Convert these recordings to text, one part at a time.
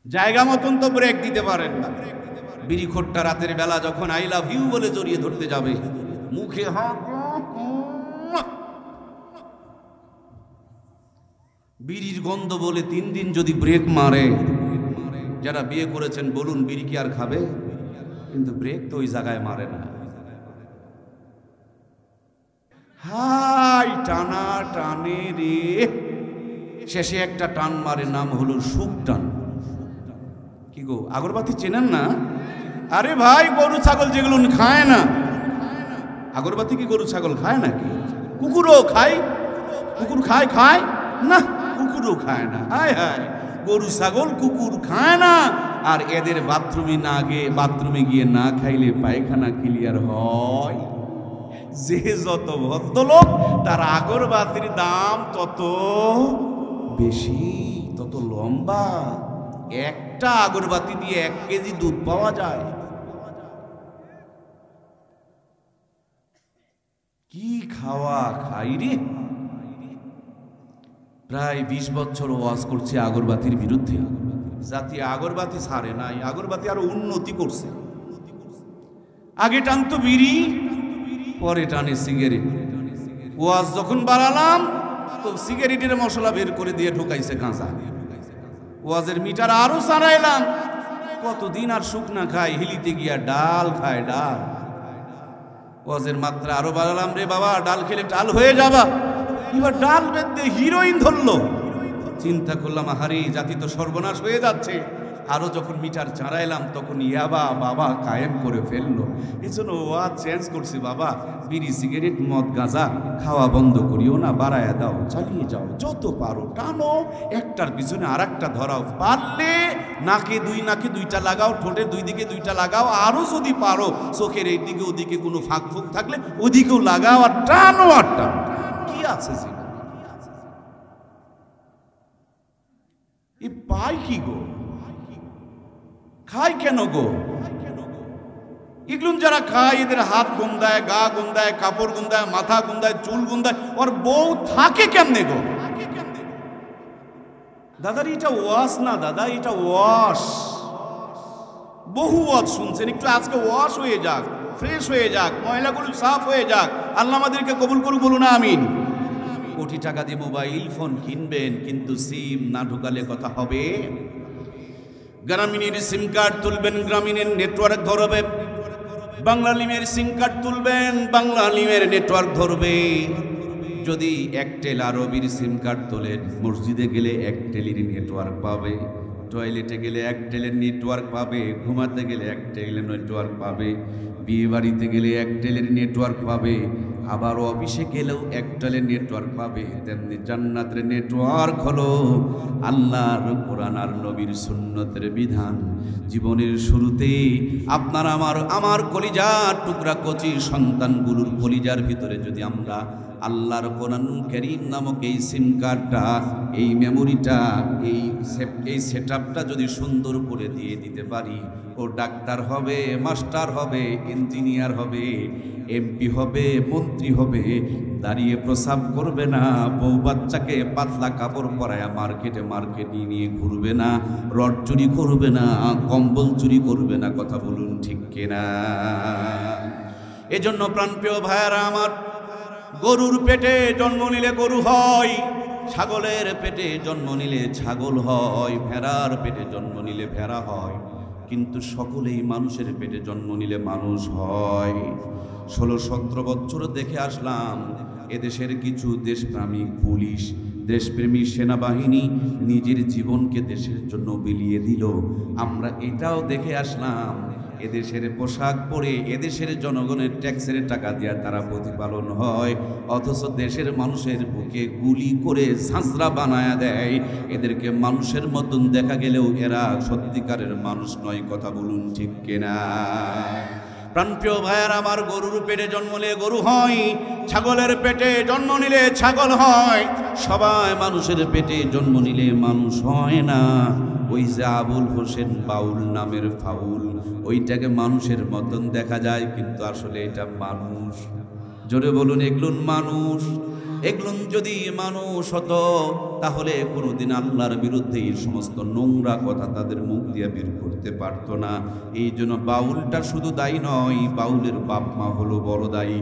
জায়গা মতন তো ব্রেক দিতে পারেন না। বিড়িখোরটা রাতের বেলা যখন আই লাভ ইউ বলে জড়িয়ে ধরতে যাবে, মুখে বিড়ির গন্ধ বলে 3 দিন যদি ব্রেক মারে, যারা বিয়ে করেছেন বলুন বিড়ি কি আর খাবে? কিন্তু ব্রেক তো ওই জায়গায় মারে না। হাই টানা টানে রে, শেষে একটা টান মারে, নাম হলো সুখ টান। কি গো, আগরবাতি চেনেন না? আরে ভাই, গরু ছাগল যেগুলো খায় না, আগরবাতি কি গরু ছাগল খায় নাকি? কুকুরও খায়। কুকুর খায়? খায় না, কুকুরও খায় না। হায় হায়, গরু ছাগল কুকুর খায় না। আর এদের বাথরুমে গিয়ে না খাইলে পায়খানা ক্লিয়ার হয়। যে যত ভদ্রলোক, তার আগরবাতির দাম তত বেশি, তত লম্বা। একটা আগরবাতি দিয়ে 1 কেজি দুধ পাওয়া যায়। কি খাওয়া খাই রে। প্রায় 20 বছর ওয়াজ করছে আগরবাতির বিরুদ্ধে। জাতি আগরবাতি ছাড়ে নাই, আগরবাতি আরো উন্নতি করছে। আগে টানতো বিড়ি, পরে টানে সিগারেট। ওয়াজ যখন বাড়ালাম তো সিগারেটের মশলা বের করে দিয়ে ঢুকাইছে গাঁজা। ওয়াজের মিটার আরো চালাইলাম, কতদিন আর শুকনা খায়, হিলিতে গিয়া ডাল খায়, ডাল। ওয়াজের মাত্রা আরো বাড়ালাম, রে বাবা ডাল খেলে ডাল হয়ে যাবা। এবার ডাল বেঁধে হিরোইন ধরলো। চিন্তা করলাম, আহারে জাতি তো সর্বনাশ হয়ে যাচ্ছে। আরো যখন মিটার চালাইলাম তখন ইয়াবা বাবা কায়েম করে ফেললো। এই জন্য ওয়াজ চেঞ্জ করছি, বাবা বিড়ি সিগারেট মদ গাঁজা খাওয়া বন্ধ করিও না, বাড়ায়া দাও, চালিয়ে যাও, যত পারো টানো, একটার পিছনে আর একটা ধরাও। পারলে নাকে 2টা লাগাও, ঠোঁটে 2 দিকে 2টা লাগাও, আরো যদি পারো চোখের এইদিকে ওদিকে কোনো ফাঁক ফুক থাকলে ওদিকেও লাগাও, আর টানো আর টানো। কি আছে জীবন? এ পাই কি গো? খায় কেন গো? এগুলো যারা খায় এদের হাত গন্ধায়, গা গন্ধায়, কাপড় গন্ধায়, মাথা গন্ধায়, চুল গন্ধায়, ওর বউ থাকে কেমনে গো? দাদার এটা ওয়াশ না, দাদা এটা ওয়াশ। বহু ওয়াজ শুনছেন, একটু আজকে ওয়াশ হয়ে যাক, ফ্রেশ হয়ে যাক, ময়লাগুলো সাফ হয়ে যাক। আল্লাহ আমাদেরকে কবুল করুক, বলুন আমিন। কোটি টাকা দিয়ে মোবাইল ফোন কিনবেন, কিন্তু সিম না ঢুকালে কথা হবে? গ্রামীণের সিম কার্ড তুলবেন, গ্রামীণের নেটওয়ার্ক ধরবে। বাংলা লিমের সিম কার্ড তুলবেন, বাংলা লিমের নেটওয়ার্ক ধরবে। যদি এয়ারটেল আরবির সিম কার্ড তোলেন, মসজিদে গেলে এয়ারটেলের নেটওয়ার্ক পাবে, টয়লেটে গেলে এয়ারটেলের নেটওয়ার্ক পাবে, ঘুমাতে গেলে এয়ারটেলের নেটওয়ার্ক পাবে, বিয়ে বাড়িতে গেলে এয়ারটেলের নেটওয়ার্ক পাবে, আবার অফিসে গেলেও এয়ারটেলের নেটওয়ার্ক পাবে। তেমনি জান্নাতের নেটওয়ার্ক হলো আল্লাহর কোরআন আর নবীর সুন্নতের বিধান। জীবনের শুরুতে আপনার আমার কলিজার টুকরা কচি সন্তানগুলোর কলিজার ভিতরে যদি আমরা আল্লাহর কোরআন কারীম নামক এই সিম কার্ডটা, এই মেমোরিটা, এই সেটআপটা যদি সুন্দর করে দিয়ে দিতে পারি, ও ডাক্তার হবে, মাস্টার হবে, ইঞ্জিনিয়ার হবে, এমপি হবে, মন্ত্রী হবে, দাঁড়িয়ে প্রসাব করবে না, বউ বাচ্চাকে পাতলা কাপড় পরায় মার্কেটে নিয়ে ঘুরবে না, রড চুরি করবে না, কম্বল চুরি করবে না। কথা বলুন ঠিক কিনা? এজন্য প্রাণপ্রিয় ভাইয়ারা আমার, গরুর পেটে জন্ম নিলে গরু হয়, ছাগলের পেটে জন্ম নিলে ছাগল হয়, ভেড়ার পেটে জন্ম নিলে ভেড়া হয়, কিন্তু সকলেই মানুষের পেটে জন্ম নিলে মানুষ হয়। 16-17 বছর দেখে আসলাম এদেশের কিছু দেশপ্রেমিক পুলিশ, দেশপ্রেমী সেনাবাহিনী নিজের জীবনকে দেশের জন্য বিলিয়ে দিল। আমরা এটাও দেখে আসলাম এদেশের পোশাক পরে এদেশের জনগণের ট্যাক্সের টাকা দিয়ে তারা প্রতিপালন হয়, অথচ দেশের মানুষের বুকে গুলি করে ঝাঁঝরা বানায়া দেয়। এদেরকে মানুষের মতন দেখা গেলেও এরা সত্যিকারের মানুষ নয়। কথা বলুন ঠিক কিনা? প্রাণপ্রিয় ভাইয়ার আমার, গরুর পেটে জন্ম নিলে গরু হয়, ছাগলের পেটে জন্ম নিলে ছাগল হয়, সবাই মানুষের পেটে জন্ম নিলে মানুষ হয় না। ওই যে আবুল হোসেন বাউল নামের ফাউল, ওইটাকে মানুষের মতন দেখা যায়, কিন্তু আসলে এটা মানুষ। জোরে বলুন, এগুলো মানুষ। এগুলো যদি মানুষ হতো তাহলে কোনোদিন আল্লাহর বিরুদ্ধে এই সমস্ত নোংরা কথা তাদের মুখ দিয়ে বের করতে পারতো না। এই জন্য বাউলটা শুধু দায়ী নয়, বাউলের বাপ মা হলো বড় দায়ী।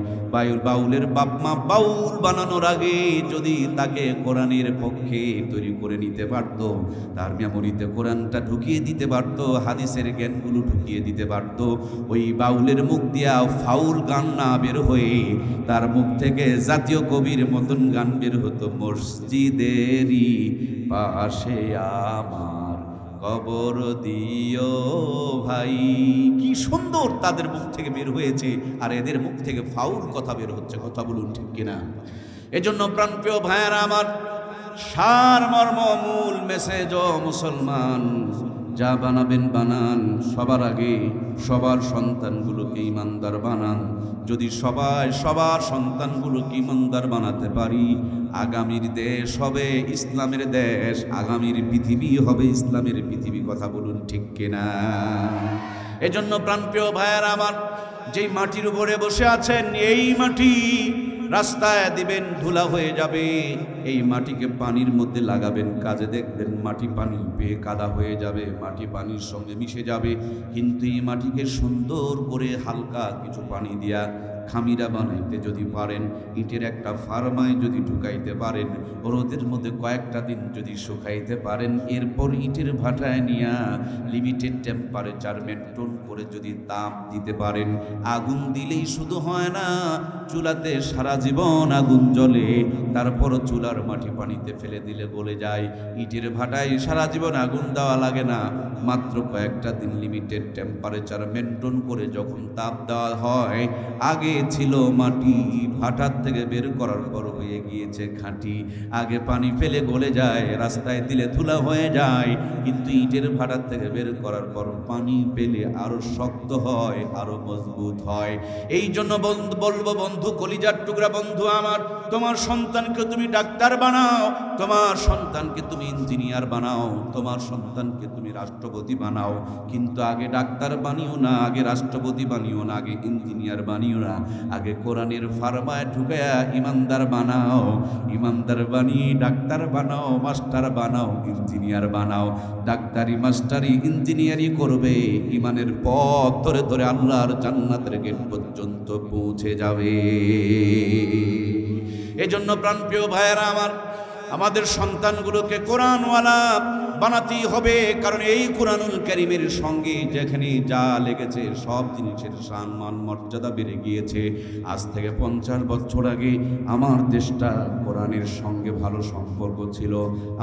বাউলের বাপ মা বাউল বানানোর আগে যদি তাকে কোরআনের পক্ষে তৈরি করে নিতে পারতো, তার মেমোরিতে কোরআনটা ঢুকিয়ে দিতে পারতো, হাদিসের জ্ঞানগুলো ঢুকিয়ে দিতে পারতো, ওই বাউলের মুখ দিয়া ফাউল গান না বের হয়ে তার মুখ থেকে জাতীয় কবির মতন গান বের হতো, মসজিদেরই পাশে আমার কবর দিও ভাই। কি সুন্দর তাদের মুখ থেকে বের হয়েছে, আর এদের মুখ থেকে ফাউল কথা বের হচ্ছে। কথা বলুন ঠিক কিনা? এজন্য প্রাণপ্রিয় ভাইয়ারা আমার, সার মর্ম মূল মেসেজ ও মুসলমান, যা বানাবেন বানান, সবার আগে সবার সন্তানগুলোকে ইমানদার বানান। যদি সবার সন্তানগুলোকে ইমানদার বানাতে পারি, আগামীর দেশ হবে ইসলামের দেশ, আগামীর পৃথিবী হবে ইসলামের পৃথিবী। কথা বলুন ঠিক কিনা? এজন্য প্রাণপ্রিয় ভাইয়ারা আমার, যেই মাটির উপরে বসে আছেন, এই মাটি রাস্তায় দিবেন ধুলা হয়ে যাবে, এই মাটিকে পানির মধ্যে লাগাবেন, কাজে দেখবেন মাটি পানি পেয়ে কাদা হয়ে যাবে, মাটি পানির সঙ্গে মিশে যাবে। কিন্তু এই মাটিকে সুন্দর করে হালকা কিছু পানি দিয়া খামিরা বানাইতে যদি পারেন, ইটের একটা ফার্মায় যদি ঢুকাইতে পারেন, রোদের মধ্যে কয়েকটা দিন যদি শুকাইতে পারেন, এরপর ইটের ভাটায় নিয়া লিমিটেড টেম্পারেচার মেনটেন করে যদি তাপ দিতে পারেন, আগুন দিলেই শুধু হয় না, চুলাতে সারা জীবন আগুন জ্বলে, তারপর চুলার মাটি পানিতে ফেলে দিলে গলে যায়। ইটের ভাটায় সারা জীবন আগুন দেওয়া লাগে না, মাত্র কয়েকটা দিন লিমিটেড টেম্পারেচার মেনটেন করে যখন তাপ দেওয়া হয়। আগে ছিল মাটি, ভাটার থেকে বের করার পর হয়ে গিয়েছে খাঁটি। আগে পানি ফেলে গলে যায়, রাস্তায় দিলে ধুলা হয়ে যায়, কিন্তু ইটের ভাটার থেকে বের করার পর পানি পেলে আরো শক্ত হয়, আরো মজবুত হয়। এই জন্য বলবো বন্ধু, কলিজার টুকরা বন্ধু আমার, তোমার সন্তানকে তুমি ডাক্তার বানাও, তোমার সন্তানকে তুমি ইঞ্জিনিয়ার বানাও, তোমার সন্তানকে তুমি রাষ্ট্রপতি বানাও, কিন্তু আগে ডাক্তার বানিও না, আগে রাষ্ট্রপতি বানিও না, আগে ইঞ্জিনিয়ার বানিও না, আগে কোরআনের ফার্মায় ঢুকায়া ইমানদার বানাও। ইমানদার বানিয়ে ডাক্তার বানাও, মাস্টার বানাও, ইঞ্জিনিয়ার বানাও। ডাক্তারি মাস্টারি ইঞ্জিনিয়ারি করবে, ইমানের পথ ধরে ধরে আল্লাহর জান্নাতের গেট পর্যন্ত পৌঁছে যাবে। এজন্য প্রাণপ্রিয় ভাইয়েরা আমার, আমাদের সন্তানগুলোকে কোরআনওয়ালা বানাতেই হবে, কারণ এই কোরআনুল কারীমের সঙ্গে যেখানে যা লেগেছে সব জিনিসের সম্মান মর্যাদা বেড়ে গিয়েছে। আজ থেকে 50 বছর আগে আমার দেশটা কোরআনের সঙ্গে ভালো সম্পর্ক ছিল,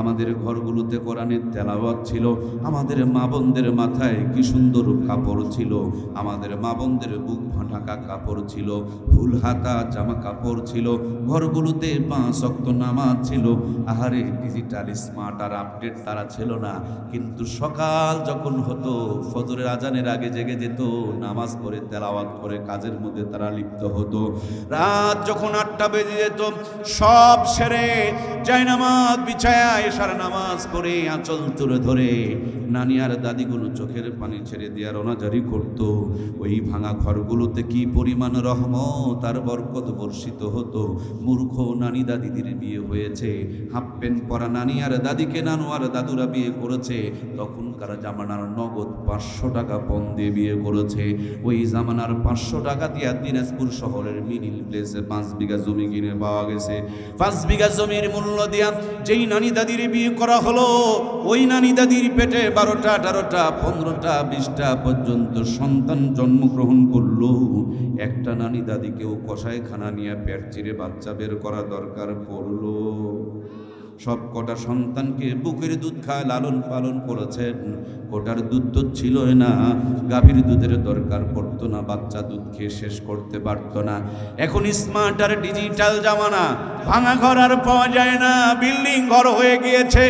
আমাদের ঘরগুলোতে কোরআনের তেলাওয়াত ছিল, আমাদের মা বোনদের মাথায় কি সুন্দর কাপড় ছিল, আমাদের মা বোনদের বুক ঢাকা কাপড় ছিল, ফুল হাতা জামা কাপড় ছিল, ঘরগুলোতে 5 ওয়াক্ত নামাজ ছিল। আহারে, ডিজিটাল স্মার্ট আর আপডেট তারা ছিল না, কিন্তু সকাল যখন হতো ফজরের আজানের আগে জেগে যেত, নামাজ পড়ে তেলাওয়াত করে কাজের মধ্যে তারা লিপ্ত হতো। রাত যখন 8টা বেজে যেত, সব সেরে জায়নামাজ বিছায়া এশার নামাজ পড়ে আঁচল তুলে ধরে নানি আর দাদিগুলো চোখের পানি ছেড়ে দেওয়ার রোনাজারি করত। ওই ভাঙা ঘরগুলোতে কি পরিমাণ রহমত আর বরকত বর্ষিত হতো। মূর্খ নানি দাদিদের বিয়ে হয়েছে, হাফ প্যান্ট পরা নানি আর দাদিকে নানু আর দাদুরা বিয়ে করেছে, তখনকার জামানার নগদ 500 টাকা পণ দিয়ে বিয়ে করেছে। ওই জামানার 500 টাকা দিয়ে দিনাজপুর শহরের মিডিল প্লেসে 5 বিঘা জমি কিনে পাওয়া গেছে। 5 বিঘা জমির মূল্য দিয়া যেই নানি দাদির বিয়ে করা হলো, ওই নানি দাদির পেটে 12টা 18টা 15টা 20টা পর্যন্ত সন্তান জন্মগ্রহণ করলো। একটা নানি দাদিকেও কষাইখানা নিয়ে পেট চিরে বাচ্চা বের করা দরকার পড়লো। সব কটা সন্তানকে বুকের দুধ খায় লালন পালন করেছেন। কোটার দুধ তো ছিলই না, গাভীর দুধের দরকার পড়তো না, বাচ্চা দুধ খেয়ে শেষ করতে পারতো না। এখন স্মার্ট আর ডিজিটাল জামানা, ভাঙা ঘর আর পাওয়া যায় না, বিল্ডিং ঘর হয়ে গিয়েছে।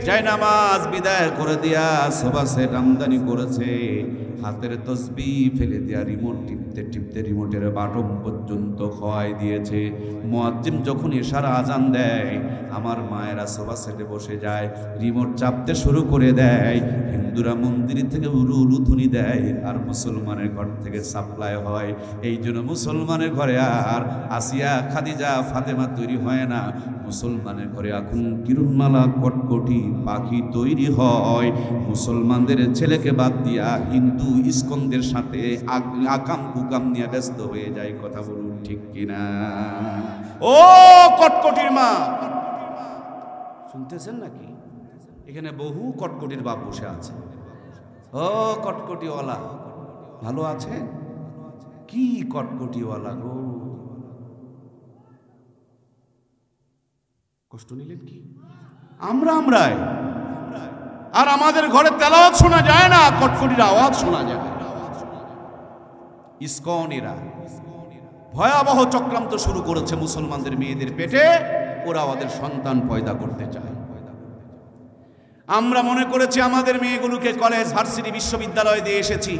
জায়নামাজ বিদায় করে দিয়া সোফা সেট আমদানি করেছে, হাতের তসবি ফেলে দেয়া রিমোট টিপতে টিপতে রিমোটের বাটন পর্যন্ত খোয়াই দিয়েছে। মুয়াজ্জিন যখন এশার আজান দেয়, আমার মায়েরা সোফা সেটে বসে যায়, রিমোট চাপতে শুরু করে দেয়। হিন্দু হিন্দুরা মন্দির থেকে উলু উলু ধ্বনি দেয় আর মুসলমানের ঘর থেকে সাপ্লাই হয়। এই জন্য মুসলমানের ঘরে আর আসিয়া খাদিজা ফাতেমা তৈরি হয় না, মুসলমানের ঘরে এখন কিরণমালা কটকটি পাখি তৈরি হয়। মুসলমানদের ছেলেকে বাদ দিয়া হিন্দু ইস্কনদের সাথে আকাম কুকাম নিয়ে ব্যস্ত হয়ে যায়। কথা বলুন ঠিক কিনা? ও কটকটির মা, শুনতেছেন নাকি? এখানে বহু কটকটির বাপ বসে আছে। ও কটকটিওয়ালা, ভালো আছে? কি কটকটিওয়ালা গো, কষ্ট নিলেন কি? আমরাই আর আমাদের ঘরে তেলাওয়াত শোনা যায় না, কটকটির আওয়াজ শোনা যায়। ইসকনেরা ভয়াবহ চক্রান্ত শুরু করেছে মুসলমানদের মেয়েদের পেটে, ওরা ওদের সন্তান পয়দা করতে চায়। আমরা মনে করেছি আমাদের মেয়েগুলোকে কলেজ ভার্সিটি বিশ্ববিদ্যালয়ে দিয়ে এসেছি,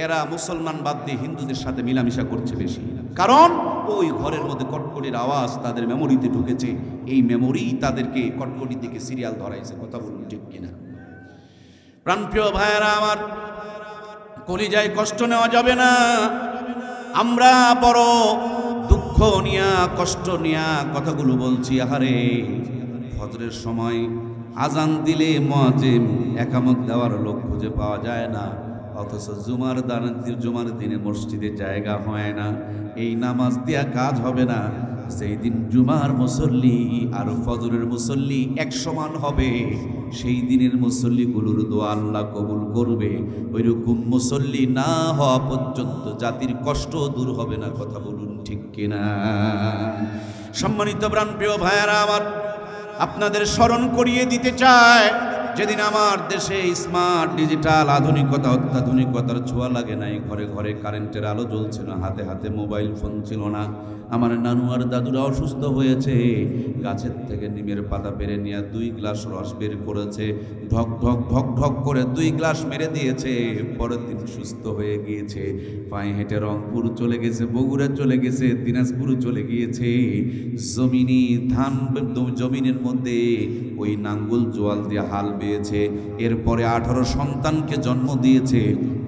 এরা মুসলমান বাদ দিয়ে হিন্দুদের সাথে মিলামিশা করছে বেশি, কারণ ওই ঘরের মধ্যে কটকটির আওয়াজ তাদের মেমোরিতে ঢুকেছে। এই মেমোরি তাদেরকে কটকটির দিকে সিরিয়াল ধরাইছে। কথা বলুন ঠিক কিনা? প্রাণপ্রিয় ভাইয়েরা আমার, কলিজায় কষ্ট নেওয়া যাবে না। আমরা বড় দুঃখ নিয়া কষ্ট নিয়া কথাগুলো বলছি। আহারে, ফজরের সময় আজান দিলে মুয়াজ্জিন একামত দেওয়ার লোক খুঁজে পাওয়া যায় না, অথচ জুমার দিনে মসজিদে জায়গা হয় না। এই নামাজ দিয়া কাজ হবে না। সেই দিন জুমার মুসল্লি আর ফজরের মুসল্লি এক সমান হবে, সেই দিনের মুসল্লিগুলোর দোয়া আল্লাহ কবুল করবে। ওইরকম মুসল্লি না হওয়া পর্যন্ত জাতির কষ্ট দূর হবে না। কথা বলুন ঠিক কিনা? সম্মানিত প্রাণপ্রিয় ভাইয়েরা আমার, আপনাদের স্মরণ করিয়ে দিতে চায়, যেদিন আমার দেশে স্মার্ট ডিজিটাল আধুনিকতা অত্যাধুনিকতার ছোঁয়া লাগে নাই, ঘরে ঘরে কারেন্টের আলো জ্বলছে না, হাতে হাতে মোবাইল ফোন ছিল না, আমার নানু আর দাদুরা অসুস্থ হয়েছে, গাছের থেকে নিমের পাতা পেরে নিয়ে 2 গ্লাস রস বের করেছে, ঢক ঢক ঢক ঢক করে 2 গ্লাস মেরে দিয়েছে, পরের দিন সুস্থ হয়ে গিয়েছে। পায়ে হেঁটে রংপুর চলে গেছে, বগুড়া চলে গেছে, দিনাজপুর চলে গিয়েছে। জমিনের মধ্যে ওই নাঙ্গল জোয়াল দিয়ে হাল বেয়েছে। এরপরে 18 সন্তানকে জন্ম দিয়েছে।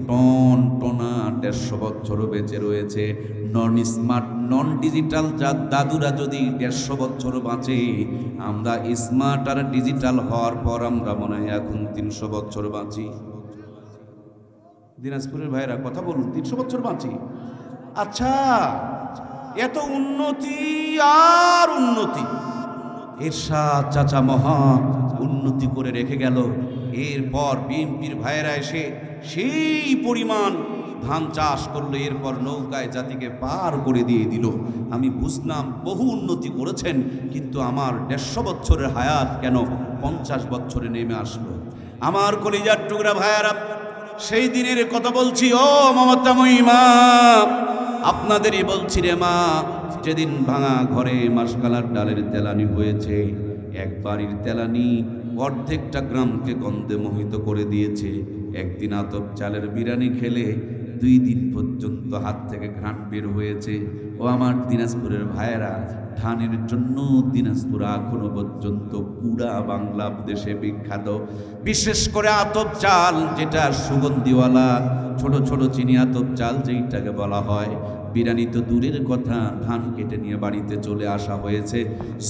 টন টনা 150 বছরও বেঁচে রয়েছে। নন স্মার্ট নন ডিজিটাল দাদুরা যদি 150 বছর বাঁচে, আমরা স্মার্ট আর ডিজিটাল হওয়ার পর আমরা মনে হয় এখন 300 বছর বাঁচি। দিনাজপুরের ভাইরা কথা বলুন, 300 বছর বাঁচি। আচ্ছা, এত উন্নতি আর উন্নতি, এরশাদ চাচা মহা উন্নতি করে রেখে গেল। এরপর বিএনপির ভাইয়েরা এসে সেই পরিমাণ ধান চাষ করলো, এরপর নৌকায় জাতিকে পার করে দিয়ে দিল। আমি বুঝলাম বহু উন্নতি করেছেন, কিন্তু আমার 150 বছরের হায়াত কেন 50 বছরে নেমে আসলো? আমার কলিজার টুকরা ভাইয়েরা, সেই দিনের কথা বলছি। ও মমতাময়ী মা, আপনাদেরই বলছি রে মা, যেদিন ভাঙা ঘরে মাসকালার ডালের তেলানি হয়েছে, এক বাড়ির তেলানি অর্ধেকটা গ্রামকে গন্ধে মোহিত করে দিয়েছে। একদিন আতপ চালের বিরিয়ানি খেলে 2 দিন পর্যন্ত হাত থেকে ঘ্রাণ বের হয়েছে। ও আমার দিনাজপুরের ভাইয়েরা, ধানের জন্য দিনাজপুর এখনো পর্যন্ত পুরা বাংলা দেশে বিখ্যাত। বিশেষ করে আতপ চাল, যেটা সুগন্ধিওয়ালা ছোট ছোট চিনি আতপ চাল যেইটাকে বলা হয়। বিরিয়ানি তো দূরের কথা, ধান কেটে নিয়ে বাড়িতে চলে আসা হয়েছে।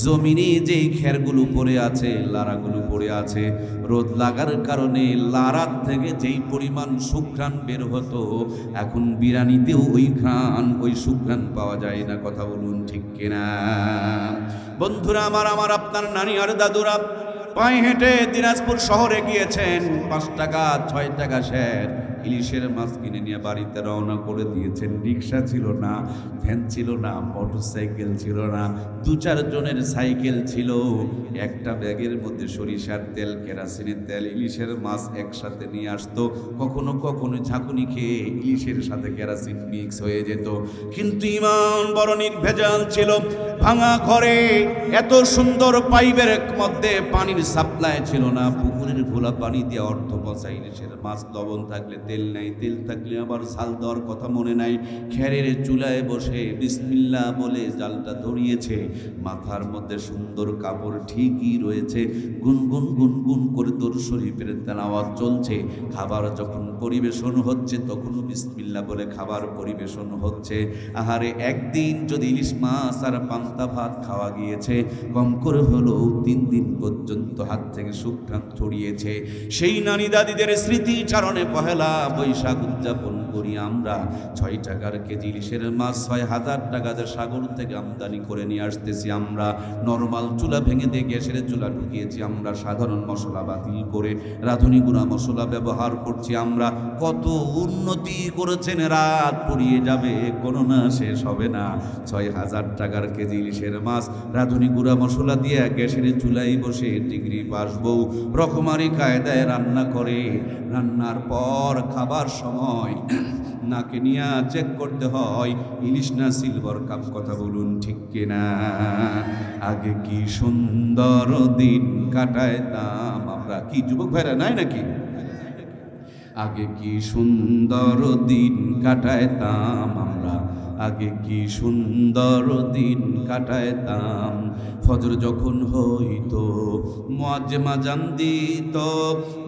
জমিনে যেই খেরগুলো পড়ে আছে, লারাগুলো পড়ে আছে, রোদ লাগার কারণে লারার থেকে যেই পরিমাণ সুঘ্রাণ বের হতো, এখন বিরিয়ানিতেও ওই ঘ্রাণ ওই সুঘ্রাণ পাওয়া যায় না। কথা বলুন ঠিক কিনা? বন্ধুরা আমার আপনার নানি আর দাদুরা পায়ে হেঁটে দিনাজপুর শহরে গিয়েছেন। 5 টাকা 6 টাকা শের ইলিশের মাছ কিনে নিয়ে বাড়িতে রওনা করে দিয়েছেন। রিক্সা ছিল না, ভ্যান ছিল না, মোটর সাইকেল ছিল না, 2-4 জনের সাইকেল ছিল। একটা ব্যাগের মধ্যে সরিষার তেল, কেরাসিনের তেল, ইলিশের মাছ একসাথে নিয়ে আসতো। কখনো কখনো ঝাঁকুনি খেয়ে ইলিশের সাথে কেরাসিন মিক্স হয়ে যেত। কিন্তু ইমান বড় নির্ভেজাল ছিল। ভাঙা ঘরে এত সুন্দর পাইপের মধ্যে পানির সাপ্লাই ছিল না। পুকুরের ঘোলা পানি দিয়ে অর্থ পচা ইলিশের মাছ, লবণ থাকলে তেল নাই, তেল থাকলে আবার ঝাল দেওয়ার কথা মনে নাই। খেরের চুলায় বসে বিসমিল্লাহ বলে জালটা ধরিয়েছে, মাথার মধ্যে সুন্দর কাপড় ঠিকই রয়েছে, গুনগুন গুনগুন করে দরুদ শরীফের তেলাওয়াত চলছে। খাবার যখন পরিবেশন হচ্ছে তখনও বিসমিল্লাহ বলে খাবার পরিবেশন হচ্ছে। আহারে, একদিন যদি ইলিশ মাছ আর পান্তা ভাত খাওয়া গিয়েছে, কম করে হলেও 3 দিন পর্যন্ত হাত থেকে সুঘ্রাণ ছড়িয়েছে। সেই নানি দাদিদের স্মৃতি চারণে পহেলা বৈশাখ উদযাপন করি আমরা। 6 টাকার কেজি ইলিশের মাছ 6000 টাকাতে সাগর থেকে আমদানি করে নিয়ে আসতেছি আমরা। নরমাল চুলা ভেঙে দিয়ে গ্যাসের চুলা ঢুকিয়েছি আমরা, সাধারণ মশলা বাতিল করে রাঁধুনি গুঁড়া মশলা ব্যবহার করছি আমরা। কত উন্নতি করেছেন, রাত পুড়িয়ে যাবে, গণনা শেষ হবে না। 6000 টাকার কেজি ইলিশের মাছ রাঁধুনি গুঁড়া মশলা দিয়ে গ্যাসের চুলাই বসে ডিগ্রি পাস বউ রকমারি কায়দায় রান্না করে। রান্নার পর খাবার সময় নাকে নিয়ে চেক করতে হয় ইলিশ না সিলভার কাপ। কথা বলুন ঠিক কিনা? আগে কি সুন্দর দিন কাটাইতাম আমরা। কি যুবক ভাইরা নাই নাকি? আগে কি সুন্দর দিন কাটাইতাম আমরা, আগে কি সুন্দর দিন কাটাইতাম। ফজর যখন হইতো মুয়াজ্জিন আযান দিত,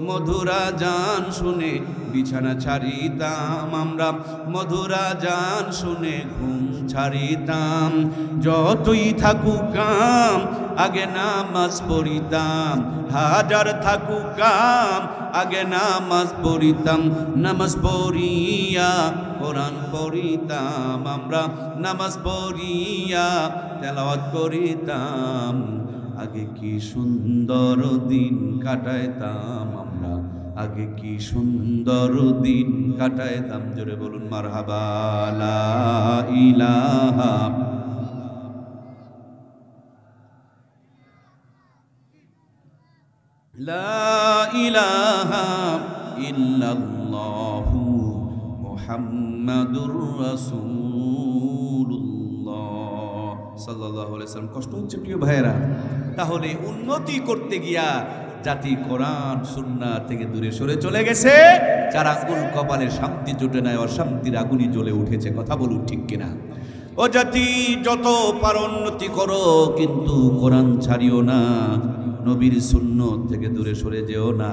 মধুরা জান শুনে বিছানা ছাড়িতাম আমরা, মধুরা জান শুনে ঘুম ছাড়িতাম। যতই থাকুক কাম আগে নামাজ পড়িতাম, হাজার থাকুক কাম আগে নামাজ পড়িতাম। নামাজ পড়িয়া কোরআন পড়িতাম আমরা, নামাজ পড়িয়া তেলাওয়াত করিতাম। আগে কি সুন্দর দিন কাটাইতাম আমরা, আগে কি সুন্দর দিন কাটাইতাম। জোরে বলুন মারহাবা। লা ইলাহা লা ইলাহা ইল্লাল্লাহু মুহাম্মাদুর রাসূলুল্লাহ সাল্লাল্লাহু আলাইহি ওয়াসাল্লাম। কষ্ট হচ্ছে প্রিয় ভাইয়েরা? তাহলে উন্নতি করতে গিয়া জাতি কোরআন সুন্নাহ থেকে দূরে সরে চলে গেছে। যার আগুন কপালে শান্তি জুটে নাই, অশান্তির আগুনই জ্বলে উঠেছে। কথা বলুন ঠিক কিনা? ও জাতি, যত পারো উন্নতি করো, কিন্তু কোরআন ছাড়িও না, নবীর সুন্নত থেকে দূরে সরে যেও না।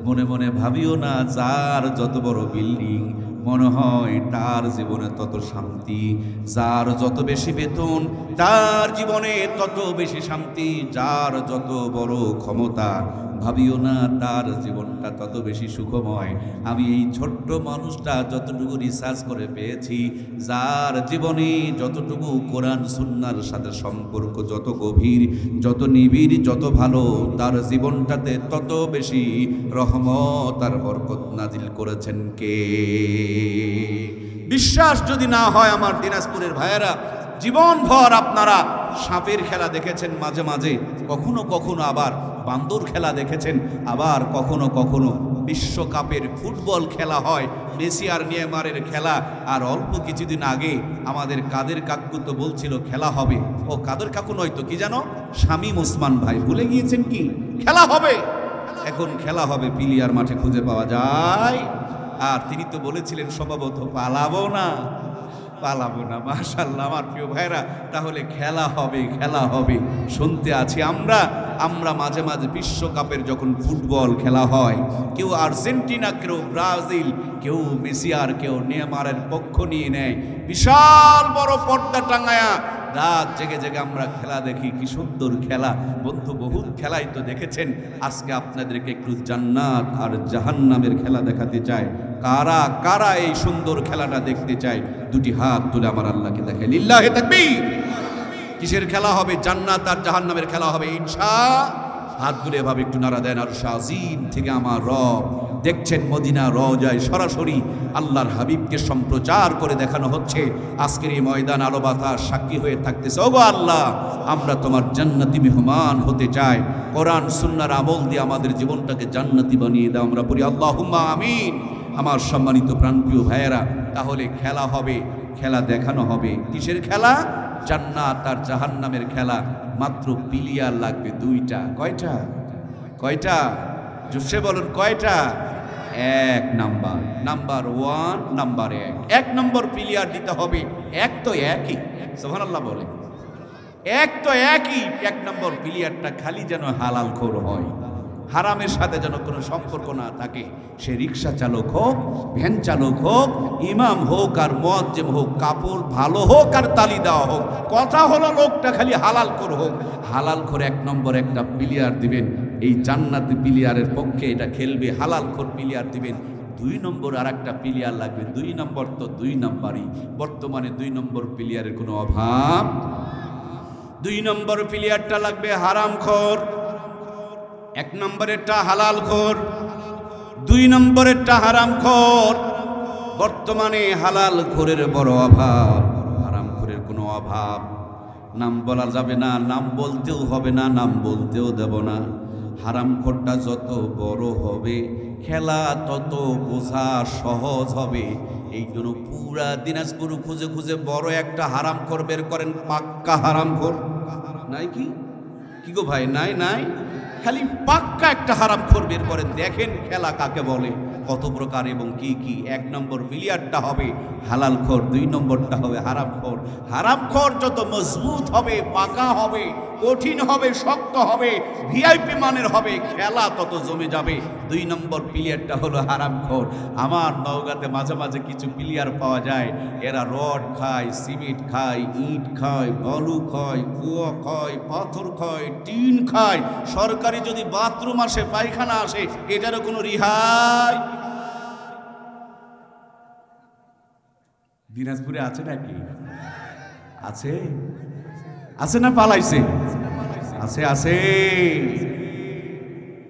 মনে মনে ভাবিও না যার যত বড় বিল্ডিং মনে হয় তার জীবনে তত শান্তি, যার যত বেশি বেতন তার জীবনে তত বেশি শান্তি, যার যত বড় ক্ষমতা ভাবিও না তার জীবনটা তত বেশি সুখময়। আমি এই ছোট্ট মানুষটা যতটুকু রিসার্চ করে পেয়েছি, যার জীবনে যতটুকু কোরআন সুন্নাহর সাথে সম্পর্ক যত গভীর, যত নিবিড়, যত ভালো, তার জীবনটাতে তত বেশি রহমত আর বরকত নাজিল করেছেন কে? বিশ্বাস যদি না হয় আমার দিনাজপুরের ভাইয়েরা, জীবনভর আপনারা সাপের খেলা দেখেছেন মাঝে মাঝে, কখনো কখনো আবার বান্দর খেলা দেখেছেন, আবার কখনো কখনো বিশ্বকাপের ফুটবল খেলা হয়, মেসি আর নেইমারের খেলা। আর অল্প কিছুদিন আগে আমাদের কাদের কাকু তো বলছিল খেলা হবে। ও কাদের কাকু নয়তো কি জানো, শামীম ওসমান ভাই, ভুলে গিয়েছেন কি? খেলা হবে, এখন খেলা হবে, পিলিয়ার মাঠে খুঁজে পাওয়া যায়। আর তিনি তো বলেছিলেন সম্ভবত পালাবো না, পালাবো না। মাশাআল্লাহ আমার প্রিয় ভাইরা, তাহলে খেলা হবে, খেলা হবে শুনতে আছি আমরা। আমরা মাঝে মাঝে বিশ্বকাপের যখন ফুটবল খেলা হয়, কেউ আর্জেন্টিনা, কেউ ব্রাজিল, কেউ মেসি আর কেউ নেইমারের পক্ষ নিয়ে নেয়, বিশাল বড় পর্দা টাঙায়া রাত জেগে জেগে আমরা খেলা দেখি। কি সুন্দর খেলা বন্ধু, বহুত খেলাই তো দেখেছেন। আজকে আপনাদেরকে একটু জান্নাত আর জাহান্নামের খেলা দেখাতে চাই। কারা কারা এই সুন্দর খেলাটা দেখতে চায়? দুটি হাত তুলে আমার আল্লাহকে দেখাই, লিল্লাহি তাকবীর। কিসের খেলা হবে? জান্নাত আর জাহান্নামের খেলা হবে ইনশাআল্লাহ। হাত তুলে এভাবে একটু নাড়া দেন। আর শাহজিন থেকে আমার রব দেখছেন, মদিনা রওজায় সরাসরি আল্লাহর হাবিবকে সম্প্রচার করে দেখানো হচ্ছে। আজকের এই ময়দান আলো বাতাস সাক্ষী হয়ে থাকতেছে। ওগো আল্লাহ, আমরা তোমার জান্নাতি মেহমান হতে চাই। কোরআন সুন্নাহর আমল দিয়ে আমাদের জীবনটাকে জান্নাতি বানিয়ে দাও। আমরা পড়ি আল্লাহুম্মা আমিন। আমার সম্মানিত প্রাণপ্রিয় ভাইয়েরা, তাহলে খেলা হবে, খেলা দেখানো হবে। কিসের খেলা? জান্নাত আর জাহান্নামের খেলা। মাত্র প্লেয়ার লাগবে 2টা। কয়টা? কয়টা? জোরে বলুন কয়টা? এক নাম্বার, নাম্বার ওয়ান, নাম্বার এক নম্বর প্লেয়ার দিতে হবে। এক তো একই, সুবহানাল্লাহ বলে, এক তো একই। এক নম্বর প্লেয়ারটা খালি যেন হালাল খোর হয়, হারামের সাথে যেন কোনো সম্পর্ক না থাকে। সে রিক্সা চালক হোক, ভ্যান চালক হোক, ইমাম হোক আর মুয়াজ্জিম হোক, কাপড় ভালো হোক আর তালি দেওয়া হোক, কথা হলো লোকটা খালি হালাল খোর হোক। হালাল খোর এক নম্বর একটা প্লেয়ার দিবেন, এই জান্নাতি প্লেয়ারের পক্ষে এটা খেলবে। হালাল খোর প্লেয়ার দিবেন। দুই নম্বর আর একটা প্লেয়ার লাগবে। দুই নম্বর তো দুই নম্বরই, বর্তমানে দুই নম্বর প্লেয়ারের কোনো অভাব। দুই নম্বর প্লেয়ারটা লাগবে হারামখোর। এক নম্বরেরটা হালাল খোর, দুই নম্বরেরটা হারামখোর। বর্তমানে হালাল খোরের বড় অভাব, হারামখোরের কোনো অভাব। নাম বলা যাবে না, নাম বলতেও হবে না, নাম বলতেও দেব না। হারামখোরটা যত বড় হবে খেলা তত বোঝা সহজ হবে। এই জন্য পুরা দিনাজপুর খুঁজে খুঁজে বড় একটা হারামখোর বের করেন, পাক্কা হারামখোর। নাই কি কি গো ভাই? নাই নাই, খালি পাক্কা একটা হারামখোর বের করেন, দেখেন খেলা কাকে বলে, কত প্রকার এবং কি কি। এক নম্বর প্লেয়ারটা হবে হালালখোর, দুই নম্বরটা হবে হারামখোর। হারামখোর যত মজবুত হবে, পাকা হবে, কঠিন হবে, শক্ত হবে, ভিআইপি মানের হবে, খেলা তত জমে যাবে। দুই নম্বর প্লেয়ারটা হলো হারামখোর। আমার নওগাঁতে মাঝে মাঝে কিছু প্লেয়ার পাওয়া যায়, এরা রড খায়, সিমেন্ট খায়, ইট খায়, বালু খায়, কুয়া খায়, পাথর খায়, টিন খায়। সরকারি যদি বাথরুম আসে, পায়খানা আসে, এটারও কোনো রিহাই। দিনাজপুরে আছে নাকি? আছে, আছে না পালাইছে? আছে, আছে।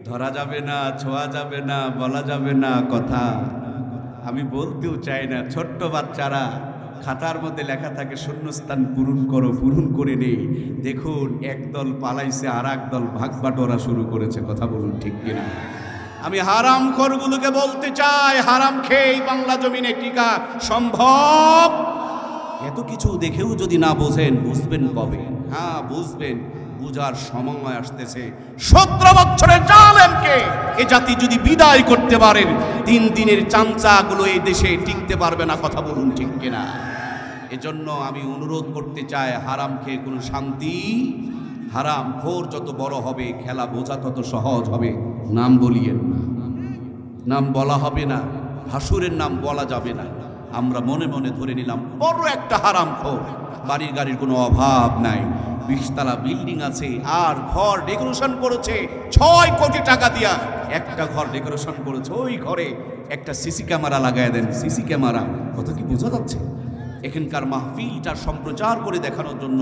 ধরা যাবে না, ছোঁয়া যাবে না, বলা যাবে না কথা। আমি বলতেও চাই না। ছোট্ট বাচ্চারা খাতার মধ্যে লেখা থাকে শূন্যস্থান পূরণ করো, পূরণ করে নেই। দেখুন, একদল পালাইছে, আর একদল ভাগ বাটোয়ারা শুরু করেছে। কথা বলুন ঠিক কিনা? আমি হারামখোরগুলোকে বলতে চাই, হারাম খেয়ে বাংলা জমিনে টিকা সম্ভব? এত কিছু দেখেও যদি না বোঝেন, বুঝবেন কবে? হ্যাঁ বুঝবেন, বুঝার সময় আসতেছে। 17 বছরের জালেমকে এ জাতি যদি বিদায় করতে পারেন, 3 দিনের চামচাগুলো এই দেশে টিকতে পারবে না। কথা বলুন ঠিক কিনা? এজন্য আমি অনুরোধ করতে চাই, হারাম খেয়ে কোনো শান্তি। হারাম খোর যত বড় হবে, খেলা বোঝা তত সহজ হবে। নাম বলিয়েন না, নাম বলা হবে না, হাসুরের নাম বলা যাবে না। আমরা মনে মনে ধরে নিলাম বড় একটা হারামখোর, বাড়ির গাড়ির কোনো অভাব নাই, 20 তলা বিল্ডিং আছে, আর ঘর ডেকোরেশন করেছে 6 কোটি টাকা দিয়া। একটা ঘর ডেকোরেশন করেছে, ওই ঘরে একটা সিসি ক্যামেরা লাগায় দেন। সিসি ক্যামেরা কথা কি বোঝা যাচ্ছে? এখানকার মাহফিলটা সম্প্রচার করে দেখানোর জন্য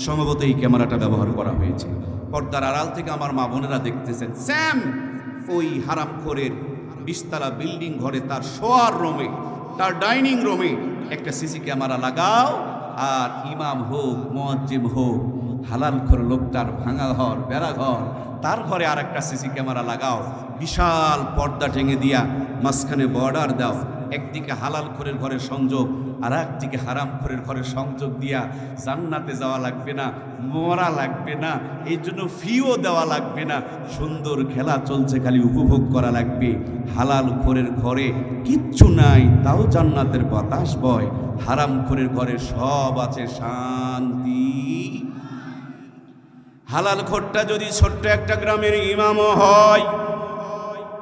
সম্ভবত এই ক্যামেরাটা ব্যবহার করা হয়েছে। পর্দার আড়াল থেকে আমার মা বোনেরা দেখতেছেন, স্যাম ওই হারামখোরের 20 তলা বিল্ডিং ঘরে তার শোয়ার রুমে, তার ডাইনিং রুমে একটা সিসি ক্যামেরা লাগাও। আর ইমাম হোক, মুয়াজ্জিম হোক, হালালখোর লোকটার ভাঙা ঘর, বেড়া ঘর, তার ঘরে আর একটা সিসি ক্যামেরা লাগাও। বিশাল পর্দা টেঙে দিয়া মাঝখানে বর্ডার দাও। একদিকে হালালখোরের ঘরের সংযোগ, আর একদিকে হারামখোরের ঘরের সংযোগ দিয়া জান্নাতে যাওয়া লাগবে না, মরা লাগবে না, এই জন্য ফিও দেওয়া লাগবে না। সুন্দর খেলা চলছে, খালি উপভোগ করা লাগবে। হালালখোরের ঘরে কিচ্ছু নাই, তাও জান্নাতের বাতাস বয়। হারামখোরের ঘরে সব আছে, শান্তি। হালালখোরটা যদি ছোট্ট একটা গ্রামের ইমামও হয়,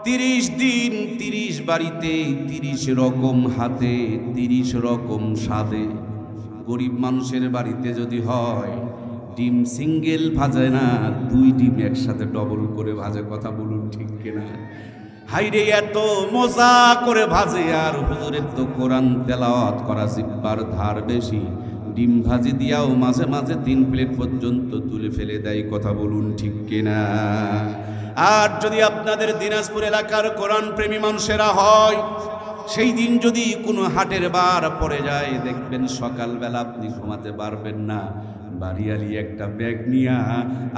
30 দিন 30 বাড়িতে, 30 রকম হাতে, 30 রকম স্বাদে। গরিব মানুষের বাড়িতে যদি হয়, ডিম সিঙ্গেল ভাজে না, 2 ডিম একসাথে ডবল করে ভাজে। কথা বলুন ঠিক কিনা? হাইরে এত মজা করে ভাজে। আর হুজুরের তো কোরআন তেলাওয়াত করা জিব্বার ধার বেশি, ডিম ভাজি দিয়াও মাঝে মাঝে 3 প্লেট পর্যন্ত তুলে ফেলে দেয়। কথা বলুন ঠিক কিনা? আর যদি আপনাদের দিনাজপুর এলাকার কোরআন প্রেমী মানুষেরা হয়, সেই দিন যদি কোনো হাটের বার পড়ে যায়, দেখবেন সকালবেলা আপনি ঘুমাতে পারবেন না। বাড়িয়ালি একটা ব্যাগ নিয়ে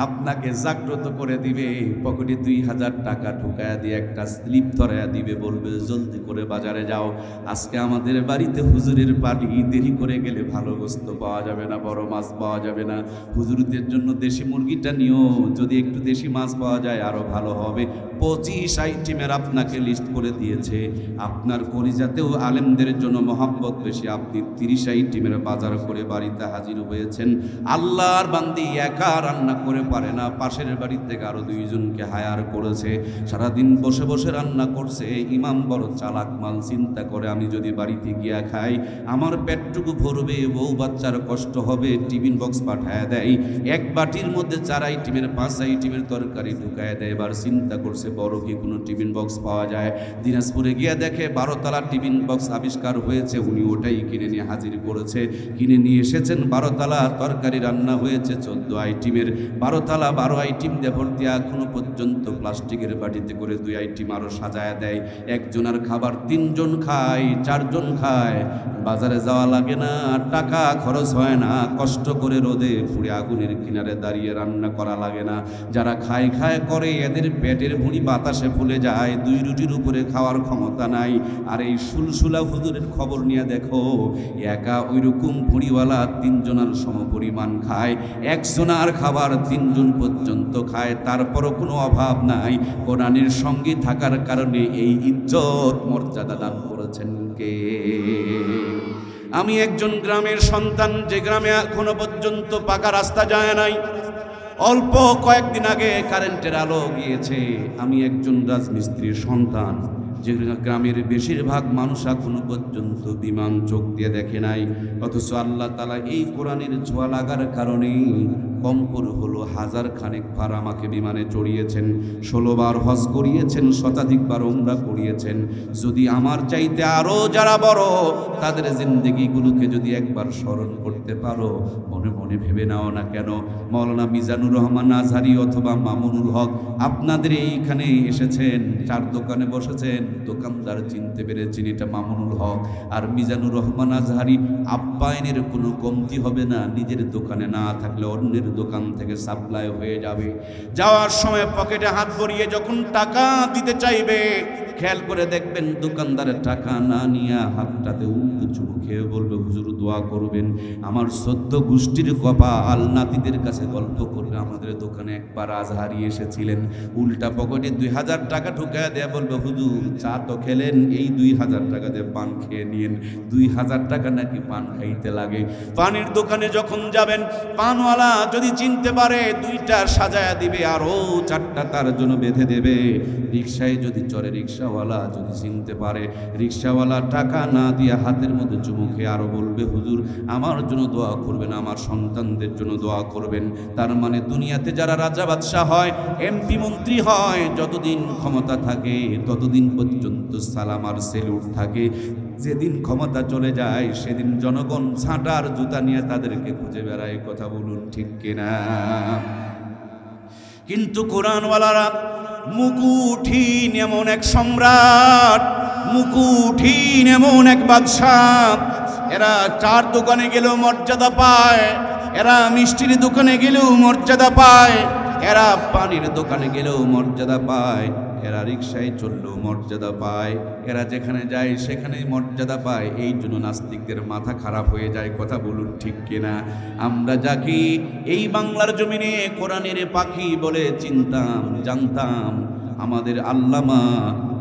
আপনাকে জাগ্রত করে দিবে, পকেটে 2000 টাকা ঢুকায়া দিয়ে একটা স্লিপ ধরাইয়া দিবে, বলবে জলদি করে বাজারে যাও, আজকে আমাদের বাড়িতে হুজুরের পার্টি, দেরি করে গেলে ভালো গোস্ত পাওয়া যাবে না, বড় মাছ পাওয়া যাবে না, হুজুরদের জন্য দেশি মুরগিটা নিও, যদি একটু দেশি মাছ পাওয়া যায় আরো ভালো হবে। 25 আইটেমের আপনাকে লিস্ট করে দিয়েছে। আপনার কলিজাতেও আলেমদের জন্য মহব্বত বেশি, আপনি 30 আইটেমের বাজার করে বাড়িতে হাজির হয়েছেন। আল্লাহর বান্দি একা রান্না করে পারে না, পাশের বাড়ি থেকে আরো 2 জনকে হায়ার করেছে, সারাদিন বসে বসে রান্না করছে। ইমাম বড় চালাক মাল, চিন্তা করে আমি যদি বাড়িতে গিয়া খাই আমার পেটটুকু ভরবে, বউ বাচ্চার কষ্ট হবে, টিফিন বক্স পাঠায় দেয়, এক বাটির মধ্যে 4 আইটেমের 5 আইটেমের তরকারি ঢুকায় দেয়। এবার চিন্তা করছে বড় কি কোনো টিফিন বক্স পাওয়া যায়। দিনাজপুরে গিয়া দেখে 12 তলা টিফিন বক্স আবিষ্কার হয়েছে, উনি ওটাই কিনে নিয়ে হাজির করেছে। কিনে নিয়ে এসেছেন, 12 তলা তরকারি রান্না হয়েছে 14 আইটেমের, 12 তলা 12 আইটেম দিয়ে ভর্তি। এখনো পর্যন্ত প্লাস্টিকের বাটিতে করে 2 আইটেম আরো সাজায় দেয়। একজনের খাবার 3 জন খায়, 4 জন খায়। বাজারে যাওয়া লাগে না, টাকা খরচ হয় না, কষ্ট করে রোদে পুড়ে আগুনের কিনারে দাঁড়িয়ে রান্না করা লাগে না। যারা খায় খায় করে এদের পেটের ভুঁড়ি বাতাসে ফুলে যায়, 2 রুটির উপরে খাওয়ার ক্ষমতা নাই। আর এই সুলসুলা হুজুরের খবর নিয়ে দেখো, একা ওইরকম ভুঁড়িওয়ালা 3 জনের সমপরিমাণ খায়, 1 জনার খাবার 3 জন পর্যন্ত খায়, তারপরও কোনো অভাব নাই। কোরআনের সঙ্গে থাকার কারণে এই ইজ্জত মর্যাদা দান করেছেন কে? আমি একজন গ্রামের সন্তান, যে গ্রামে এখনো পর্যন্ত পাকা রাস্তা যায় নাই, অল্প কয়েকদিন আগে কারেন্টের আলো গিয়েছে। আমি একজন রাজমিস্ত্রির সন্তান, যে গ্রামের বেশিরভাগ মানুষ এখনো পর্যন্ত বিমান চোখ দিয়ে দেখে নাই। অথচ আল্লাহ তাআলা এই কোরআনের ছোঁয়া লাগার কারণে কম করে হলো 1000 খানেক বার আমাকে বিমানে চড়িয়েছেন, 16 বার হজ করিয়েছেন, শতাধিকবার উমরা করিয়েছেন। যদি আমার চাইতে আরো যারা বড়, তাদের জিন্দেগিগুলোকে যদি একবার স্মরণ করতে পারো, মনে মনে ভেবে নাও না কেন মাওলানা মিজানুর রহমান আজহারি অথবা মামুনুল হক আপনাদের এইখানে এসেছেন, 4 দোকানে বসেছেন, দোকানদার চিনতে পেরেছেন এটা মামুনুল হক। আর মিজানুর রহমান আজহারি আপ্যায়নের কোনো কমতি হবে না, নিজের দোকানে না থাকলে অন্যের দোকান থেকে সাপ্লাই হয়ে যাবে। যাওয়ার সময় পকেটে হাত ভরিয়ে যখন টাকা দিতে চাইবে, খেয়াল করে দেখবেন দোকানদারের টাকা না নিয়ে হাতটাতে উল্টো চুমু খেয়ে বলবে, হুজুর দোয়া করবেন, আমার 14 গোষ্ঠীর কপাল। নাতিদের কাছে গল্প করবে, আমাদের দোকানে একবার আজহারি এসেছিলেন, উল্টা পকেটে 2000 টাকা ঢুকায় দেয়া বলবে, হুজুর চা তো খেলেন, এই 2000 টাকা দিয়ে পান খেয়ে নিয়েন। 2000 টাকা নাকি পান খাইতে লাগে। পানির দোকানে যখন যাবেন, পানওয়ালা যদি চিনতে পারে 2টা সাজায়া দিবে, আরো 4টা তার জন্য বেঁধে দেবে। রিক্সায় যদি চড়ে, রিক্সাওয়ালা যদি চিনতে পারে, রিক্সাওয়ালা টাকা না দিয়ে হাতের মধ্যে চুমু খেয়ে আরো বলবে, হুজুর আমার জন্য দোয়া করবেন, আমার সন্তানদের জন্য দোয়া করবেন। তার মানে দুনিয়াতে যারা রাজা বাদশাহ হয়, এমপি মন্ত্রী হয়, যতদিন ক্ষমতা থাকে ততদিন পর্যন্ত সালাম আর সেলুট থাকে। যেদিন ক্ষমতা চলে যায় সেদিন জনগণ ছাঁটার জুতা নিয়ে তাদেরকে খুঁজে বেড়ায়। কথা বলুন ঠিক কিনা? কিন্তু কোরআনওয়ালারা মুকুটহীন এমন এক সম্রাট, মুকুটহীন এমন এক বাদশাহ, এরা 4 দোকানে গেলেও মর্যাদা পায়, এরা মিষ্টির দোকানে গেলেও মর্যাদা পায়, এরা পানির দোকানে গেলেও মর্যাদা পায়, এরা রিক্সায় চললেও মর্যাদা পায়, এরা যেখানে যায় সেখানেই মর্যাদা পায়। এই জন্য নাস্তিকদের মাথা খারাপ হয়ে যায়। কথা বলুন ঠিক কিনা? আমরা যাকে এই বাংলার জমিনে কোরআনের পাখি বলে চিনতাম, জানতাম, আমাদের আল্লামা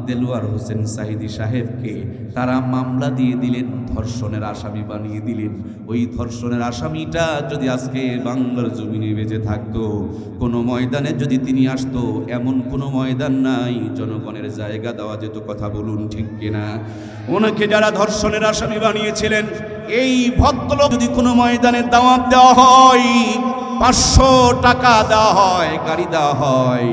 দেলোয়ার হোসেন সাইদি সাহেবকে তারা মামলা দিয়ে দিলেন, ধর্ষণের আসামি বানিয়ে দিলেন। ওই ধর্ষণের আসামিটা যদি আজকে বাংলার জমিনে বেঁচে থাকতো, কোনো ময়দানে যদি তিনি আসতো, এমন কোনো ময়দান নাই জনগণের জায়গা দেওয়া যেত। কথা বলুন ঠিক কিনা? ওনাকে যারা ধর্ষণের আসামি বানিয়েছিলেন, এই ভদ্রলোক যদি কোনো ময়দানে দাওয়াত দেওয়া হয়, 500 টাকা দেওয়া হয়, গাড়ি দেওয়া হয়,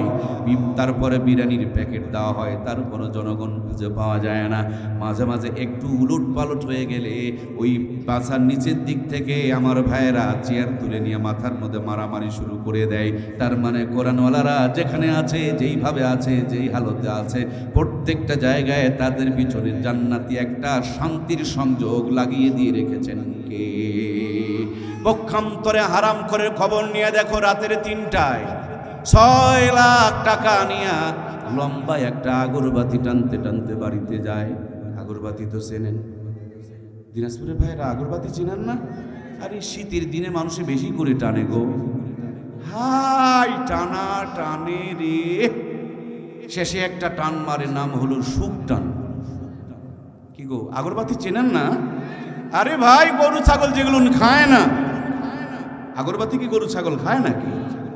তারপরে বিরিয়ানির প্যাকেট দেওয়া হয়, তারপরে জনগণ খুঁজে পাওয়া যায় না। মাঝে মাঝে একটু উলট পালট হয়ে গেলে ওই পাছার নিচের দিক থেকে আমার ভাইয়েরা চেয়ার তুলে নিয়ে মাথার মধ্যে মারামারি শুরু করে দেয়। তার মানে কোরআনওয়ালারা যেখানে আছে, যেইভাবে আছে, যেই হালতে আছে, প্রত্যেকটা জায়গায় তাদের পিছনে জান্নাতি একটা শান্তির সংযোগ লাগিয়ে দিয়ে রেখেছেন কে? পক্ষান্তরে হারাম করে খবর নিয়ে দেখো, রাতের 3টায় 6 লাখ টাকা নিয়ে লম্বা একটা আগরবাতি টানতে টানতে বাড়িতে যায়। আগরবাতি তো চেনেন, দিনাজপুরের ভাইরা আগরবাতি চেনেন না? আরে শীতের দিনে মানুষে বেশি করে টানে গো, হাই টানা টানে রে। শেষে একটা টান মারে, নাম হলো সুখ টান। কি গো, আগরবাতি চেনেন না? আরে ভাই, গরু ছাগল যেগুলো খায় না, আগরবাতি কি গরু ছাগল খায় নাকি?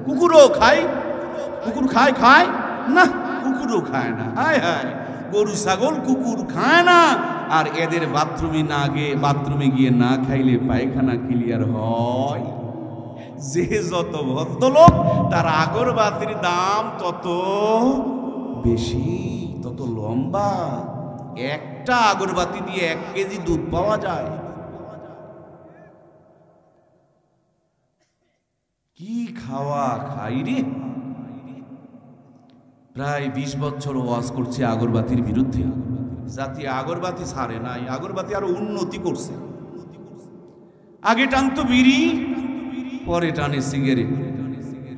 কুকুরও খায়। কুকুর খায়? খায় না, কুকুরও খায় না। হায় হায়, গরু ছাগল কুকুর খায় না, আর এদের বাথরুমে গিয়ে না খাইলে পায়খানা ক্লিয়ার হয়। যে যত ভদ্রলোক, তার আগরবাতির দাম তত বেশি, তত লম্বা। একটা আগরবাতি দিয়ে 1 কেজি দুধ পাওয়া যায়। কি খাওয়া খাই রে! প্রায় 20 বছর ওয়াজ করছে আগরবাতির বিরুদ্ধে। জাতি আগরবাতি ছাড়ে নাই, আগরবাতি আরো উন্নতি করছে। আগে টানতো বিড়ি, পরে টানে সিগারেট।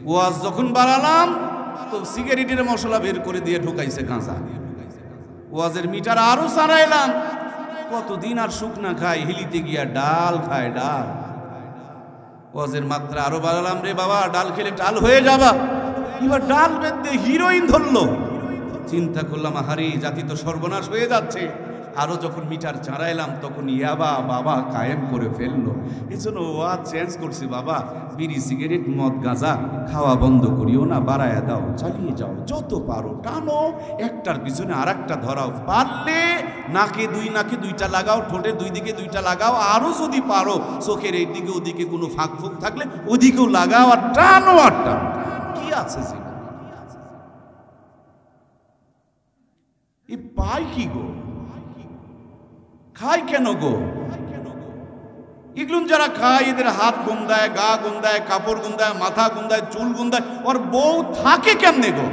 ওয়াজ যখন বাড়ালাম তো সিগারেটের মশলা বের করে দিয়ে ঢুকাইছে কাঁচা। ওয়াজের মিটার আরো ছাড়াইলাম, কতদিন আর শুকনা খায়, হিলিতে গিয়া ডাল খায়, ডাল। ওয়াজের মাত্রা আরো বাড়ালাম, রে বাবা ডাল খেলে ডাল হয়ে যাবা। এবার ডাল বেঁধে হিরোইন ধরলো। চিন্তা করলাম, আহারে জাতি তো সর্বনাশ হয়ে যাচ্ছে। আরো যখন মিটার চাড়াইলাম তখন ইয়াবা বাবা কায়েম করে ফেললো। এই জন্য ওয়াজ চেঞ্জ করছি, বাবা বিড়ি সিগারেট মদ গাঁজা খাওয়া বন্ধ করিও না, বাড়ায়া দাও, চালিয়ে যাও, যত পারো টানো, একটার পিছনে আর একটা ধরাও। পারলে নাকে দুইটা লাগাও, ঠোঁটে 2 দিকে 2টা লাগাও, আরো যদি পারো চোখের এইদিকে ওদিকে কোনো ফাঁক ফুক থাকলে ওদিকেও লাগাও, আর টানো আর টানো। কি আছে জীবন? এ পাই কি গো? খায় কেন গো? এগুলো যারা খায়, এদের হাত গন্ধায়, গা গন্ধায়, কাপড় গন্ধায়, মাথা গন্ধায়, চুল গন্ধায়, ওর বউ থাকে কেমনে গো?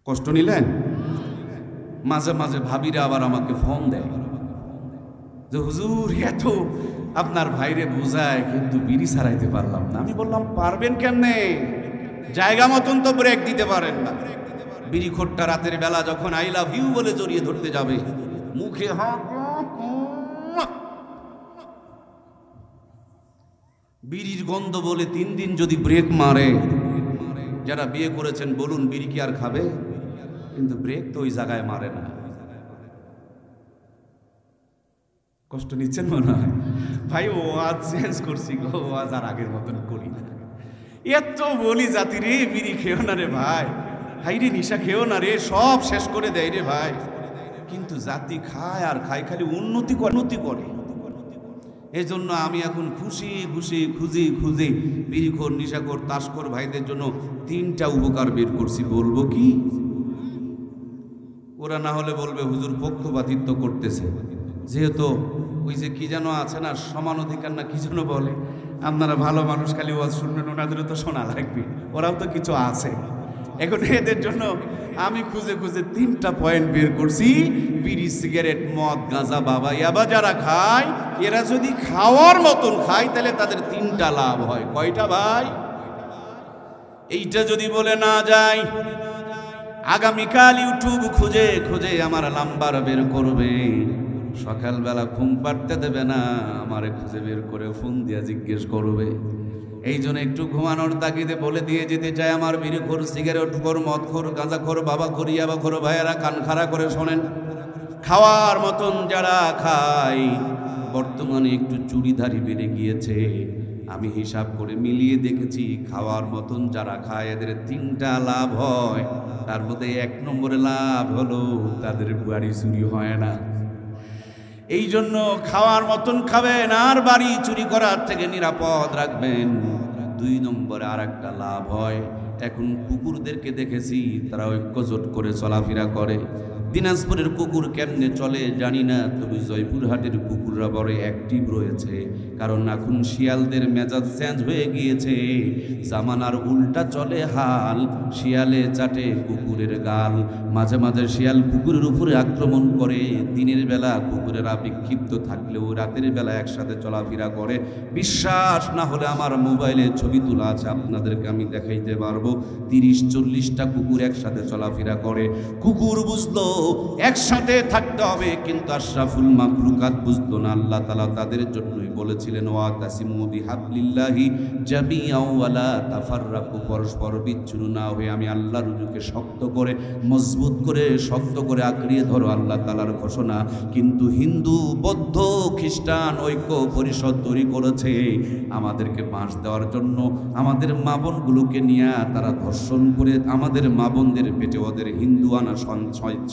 কষ্ট নিলেন? মাঝে মাঝে ভাবিরা আবার আমাকে ফোন দেয় যে হুজুর, এত আপনার ভাইরে বোঝায় কিন্তু বিড়ি ছাড়াইতে পারলাম না। আমি বললাম, পারবেন কেমনে? জায়গা মতন তো ব্রেক দিতে পারেন না। বিড়ি খোট্টা রাতের বেলা যখন আই লাভ ইউ বলে জড়িয়ে ধরতে যাবে, মুখে বিড়ির গন্ধ বলে 3 দিন যদি ব্রেক মারে, যারা বিয়ে করেছেন বলুন, বিড়ি কি আর খাবে? কিন্তু ব্রেক তো ওই জায়গায় মারে না। কষ্ট নিচ্ছেন মনে হয়? ভাই ওয়াজ চেঞ্জ করছি গো, ওয়াজ আর আগের মতন করি না। এত বলি জাতি রে, বিড়ি খেও না রে ভাই, হাই রে নিশা খেও না রে, সব শেষ করে দেয় রে ভাই। কিন্তু জাতি খায় আর খায়, খালি উন্নতি করে। এই জন্য আমি এখন খুঁজি বিড়িখোর, নিশাখোর, তাসখোর ভাইদের জন্য 3টা উপকার বের করছি। বলবো কি? ওরা না হলে বলবে হুজুর পক্ষপাতিত্ব করতেছে। যেহেতু ওই যে কি যেন আছে না, সমান অধিকার না কি যেন বলে, আপনারা ভালো মানুষ খালি ওয়াজ শুনবেন, ওনাদেরও তো শোনা লাগবে, ওরাও তো কিছু আছে। এখন এদের জন্য আমি খুঁজে 3টা পয়েন্ট বের করছি। বিড়ি সিগারেট মদ গাঁজা বাবা ইয়াবা যারা খায়, এরা যদি খাওয়ার মতন খায় তাহলে তাদের 3টা লাভ হয়। কয়টা ভাই? এইটা যদি বলে না যায়, আগামীকাল ইউটিউব খুঁজে আমার নাম্বার বের করবে। সকালবেলা ঘুম পাড়তে দেবে না, আমারে খুঁজে বের করে ফোন দিয়ে জিজ্ঞেস করবে। এই জন্য একটু ঘুমানোর তাগিদে বলে দিয়ে যেতে চাই, আমার বিড়িখোর, সিগারেটখোর, মদখোর, গাঁজাখোর, বাবাখোর, ইয়াবাখোর ভাইয়েরা কান খাড়া করে শোনেন। খাওয়ার মতন যারা খায়, বর্তমানে একটু চুরিধারি বেড়ে গিয়েছে। আমি হিসাব করে মিলিয়ে দেখেছি, খাওয়ার মতন যারা খায় এদের 3টা লাভ হয়। তার মধ্যে 1 নম্বরে লাভ হলো তাদের বাড়ি চুরি হয় না। এই জন্য খাওয়ার মতন খাবেন আর বাড়ি চুরি করার থেকে নিরাপদ রাখবেন। 2 নম্বরে আর একটা লাভ হয়, এখন কুকুরদেরকে দেখেছি তারা ঐক্যজোট করে চলাফেরা করে। দিনাজপুরের কুকুর কেমনে চলে জানি না, তবে জয়পুরহাটের কুকুররা বড় অ্যাক্টিভ রয়েছে। কারণ এখন শিয়ালদের মেজাজ চেঞ্জ হয়ে গিয়েছে, জামানার উল্টা চলে হাল। শিয়ালে চাটে কুকুরের গাল। মাঝে মাঝে শিয়াল কুকুরের উপরে আক্রমণ করে। দিনের বেলা কুকুরেরা বিক্ষিপ্ত থাকলেও রাতের বেলা একসাথে চলাফেরা করে। বিশ্বাস না হলে আমার মোবাইলে ছবি তোলা আছে, আপনাদেরকে আমি দেখাইতে পারবো। 30-40টা কুকুর একসাথে চলাফেরা করে। কুকুর বুঝলো একসাথে থাকতে হবে, কিন্তু আশরাফুল মাখলুকাত বুঝতো না। আল্লাহ তাআলা তাদের জন্যই বলেছিলেন ওয়াতাসিমু বিহাবলিল্লাহি জামিআও ওয়ালা তাফাররাকু, পরস্পর বিচ্ছিন্ন না হয়ে আমি আল্লাহর রুজুকে শক্ত করে মজবুত করে শক্ত করে আঁকড়িয়ে ধরো, আল্লাহ তাআলার ঘোষণা। কিন্তু হিন্দু বৌদ্ধ খ্রিস্টান ঐক্য পরিষদ তৈরি করেছে আমাদেরকে বাঁশ দেওয়ার জন্য, আমাদের মা বোনগুলোকে নিয়ে তারা ধর্ষণ করে আমাদের মা বোনদের পেটে ওদের হিন্দু আনা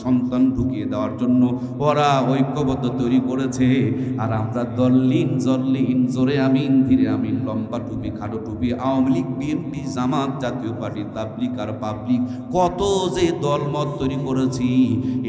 সন্তান ঢুকিয়ে দেওয়ার জন্য ওরা ঐক্যবদ্ধ তৈরি করেছে। আর আমরা দল্লিন জল্লিন, জোরে আমিন ধীরে আমিন, লম্বা টুপি খাটো টুপি, আওয়ামী লীগ বিএনপি জামাত জাতীয় পার্টি তাবলিগ আর পাবলিক কত যে দলমত তৈরি করেছি।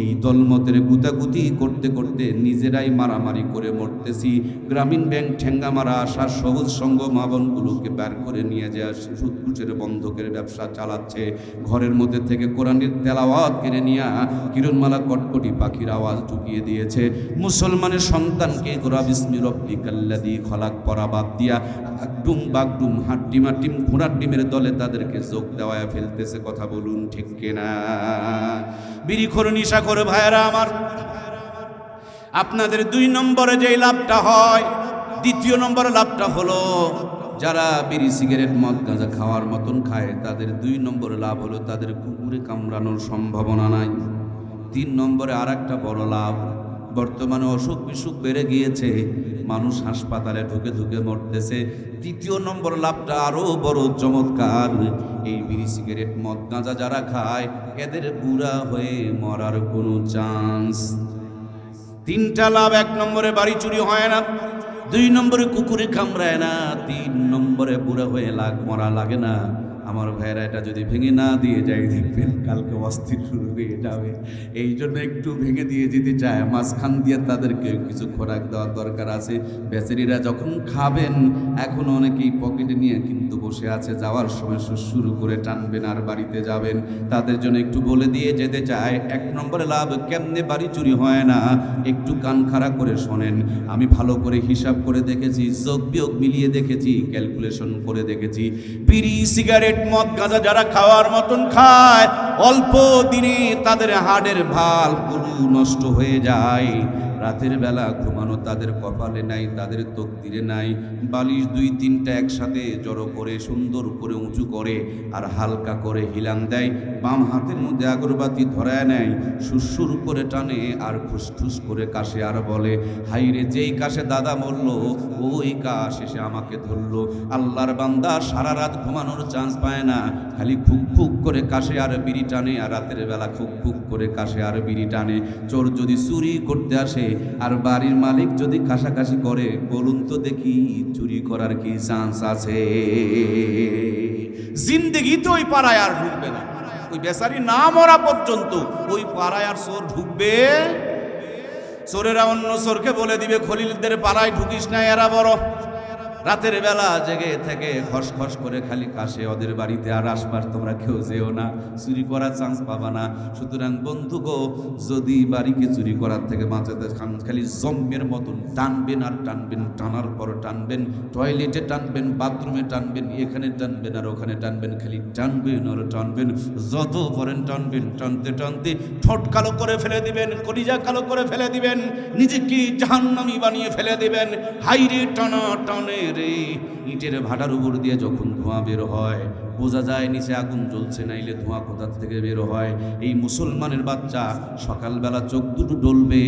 এই দলমতের গুতাগুতি করতে করতে নিজেরাই মারামারি করে মরতেছি। গ্রামীণ ব্যাংক ঠেঙ্গা মারা আসার সবুজ সঙ্গ মা বোনগুলোকে বের করে নিয়ে যায় সুদপুষের বন্ধকের ব্যবসা চালাচ্ছে। ঘরের মধ্যে থেকে কোরআনের তেলাওয়াত কেড়ে নিয়ে কিরণমালা কটকটি পাখির আওয়াজ ঢুকিয়ে দিয়েছে। মুসলমানের সন্তানকে গোরা বিসমি রব্বিকাল্লাযী খলাক পড়া বাদ দিয়া আগডুম বাগডুম হাড্ডিমা টিম ঘোড়ার ডিমের দলে তাদেরকে যোগ দেওয়ায় ফেলতেছে। কথা বলুন ঠিক কিনা? বিড়িখোর নিশাখোর ভাইয়েরা আমার, আপনাদের 2 নম্বরে যেই লাভটা হয়, দ্বিতীয় নম্বরে লাভটা হলো যারা বিড়ি সিগারেট মদ গাঁজা খাওয়ার মতন খায় তাদের 2 নম্বরে লাভ হলো তাদের কুকুরে কামড়ানোর সম্ভাবনা নাই। 3 নম্বরে আর একটা বড় লাভ, বর্তমানে অসুখ বিসুখ বেড়ে গিয়েছে, মানুষ হাসপাতালে ঢুকে ঢুকে মরতেছে। 3য় নম্বর লাভটা আরো বড় চমৎকার, এই বিড়ি সিগারেট মদ গাঁজা যারা খায় এদের বুড়া হয়ে মরার কোনো চান্স। 3টা লাভ। 1 নম্বরে বাড়ি চুরি হয় না, 2 নম্বরে কুকুরে কামড়ায় না, 3 নম্বরে বুড়া হয়ে মরা লাগে না। আমার ভাইয়েরা এটা যদি ভেঙে না দিয়ে যায় দেখবেন কালকে অস্থির শুরু হয়ে যাবে। এই জন্য একটু ভেঙে দিয়ে যেতে চায়, মাঝখান দিয়ে তাদেরকে কিছু খোরাক দেওয়ার দরকার আছে। বেচারিরা যখন খাবেন এখন অনেকেই পকেটে নিয়ে কিন্তু বসে আছে, যাওয়ার সময় শুরু করে টানবেন আর বাড়িতে যাবেন। তাদের জন্য একটু বলে দিয়ে যেতে চায় 1 নম্বরে লাভ কেমনে বাড়ি চুরি হয় না, একটু কান খাড়া করে শোনেন। আমি ভালো করে হিসাব করে দেখেছি, যোগ বিয়োগ মিলিয়ে দেখেছি, ক্যালকুলেশন করে দেখেছি। বিড়ি সিগারেট মদ গাঁজা যারা খাওয়ার মতন খায় অল্প দিনে তাদের হাড়ের ভাল পুরো নষ্ট হয়ে যায়। রাতের বেলা ঘুমানো তাদের কপালে নাই, তাদের তকদিরে নাই। বালিশ 2-3টা একসাথে জড়ো করে সুন্দর করে উঁচু করে আর হালকা করে হিলান দেয়, বাম হাতের মধ্যে আগরবাতি ধরায় নেয়, সুরসুর করে টানে আর খুসঠুস করে কাশে আর বলে হাইরে যেই কাশে দাদা মরল ওই কাশ এসে আমাকে ধরলো। আল্লাহর বান্দা সারা রাত ঘুমানোর চান্স পায় না, খালি ফুক ফুক করে কাশে আর বিড়ি টানে, আর রাতের বেলা ফুক ফুক করে কাশে আর বিড়ি টানে। চোর যদি চুরি করতে আসে আর বাড়ির মালিক যদি কাশাকাশি করে, বলুন তো দেখি চুরি করার কি চান্স আছে? জিন্দেগি তো ওই পাড়ায় আর ঢুকবে না, ওই বেচারি না মরা পর্যন্ত ওই পাড়ায় আর চোর ঢুকবে? চোরেরা অন্য চোরকে বলে দিবে খলিলদের পাড়ায় ঢুকিস না, এরা বড়। রাতের বেলা জেগে থেকে খসখস করে খালি কাশে ওদের বাড়িতে, আর আশপাশ তোমরা কেউ যেও না, চুরি করার চান্স পাবা না। সুতরাং বন্ধু গো, যদি বাড়িকে চুরি করার থেকে বাঁচাতে চান, খালি জম্মের মতন টানবেন আর টানবেন, টানার পর টানবেন, টয়লেটে টানবেন, বাথরুমে টানবেন, এখানে টানবেন আর ওখানে টানবেন, খালি টানবেন আর টানবেন, যত পরেন টানবেন। টানতে টানতে ঠোঁট কালো করে ফেলে দিবেন, কলিজা কালো করে ফেলে দিবেন, নিজেকে জাহান্নামী বানিয়ে ফেলে দিবেন। হাইরে টানা টানে রে, ইটের ভাটার উপর দিয়ে যখন ধোঁয়া বের হয় বোঝা যায় নিচে আগুন জ্বলছে, নাইলে ধোঁয়া কোথা থেকে বের হয়। এই মুসলমানের বাচ্চা সকালবেলা চোখ দুটো ডলবে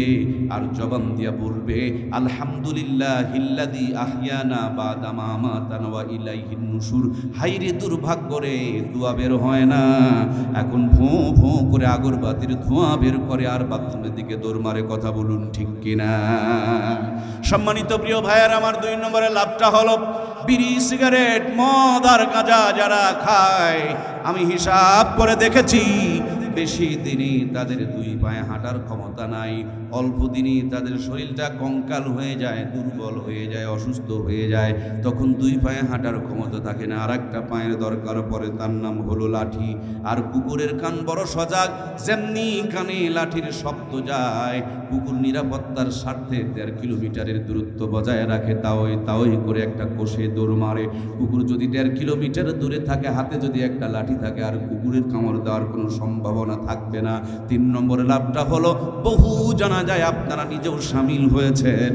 আর জবান দিয়া বলবে আলহামদুলিল্লাহিল্লাযী আহইয়ানা বাদা মা আমাতানা ওয়া ইলাইহিন নুশুর। হাইরে দুর্ভাগ্য রে, ধোঁয়া বের হয় না, এখন ভোঁ ভোঁ করে আগরবাতির ধোঁয়া বের করে আর বাথরুমের দিকে দৌড় মারে। কথা বলুন ঠিক কিনা? সম্মানিত প্রিয় ভাইয়ের আমার, 2 নম্বরের লাভটা হলো বিড়ি সিগারেট মদ আর গাঁজা যারা খায়, আমি হিসাব করে দেখেছি বেশি দিনই তাদের 2 পায়ে হাঁটার ক্ষমতা নাই, অল্প দিনই তাদের শরীরটা কঙ্কাল হয়ে যায়, দুর্বল হয়ে যায়, অসুস্থ হয়ে যায়। তখন 2 পায়ে হাঁটার ক্ষমতা থাকে না, আর একটা পায়ের দরকার পড়ে, তার নাম হলো লাঠি। আর কুকুরের কান বড় সজাগ, যেমনি কানে লাঠির শব্দ যায়, কুকুর নিরাপত্তার স্বার্থে 1.5 কিলোমিটারের দূরত্ব বজায় রাখে, তাওই করে একটা কোষে দৌড় মারে। কুকুর যদি 1.5 কিলোমিটার দূরে থাকে, হাতে যদি একটা লাঠি থাকে, আর কুকুরের কামড় দেওয়ার কোনো সম্ভাবনা সম্ভাবনা থাকবে না। 3 নম্বরে লাভটা হলো বহু জানা যায় আপনারা নিজেও শামিল হয়েছেন,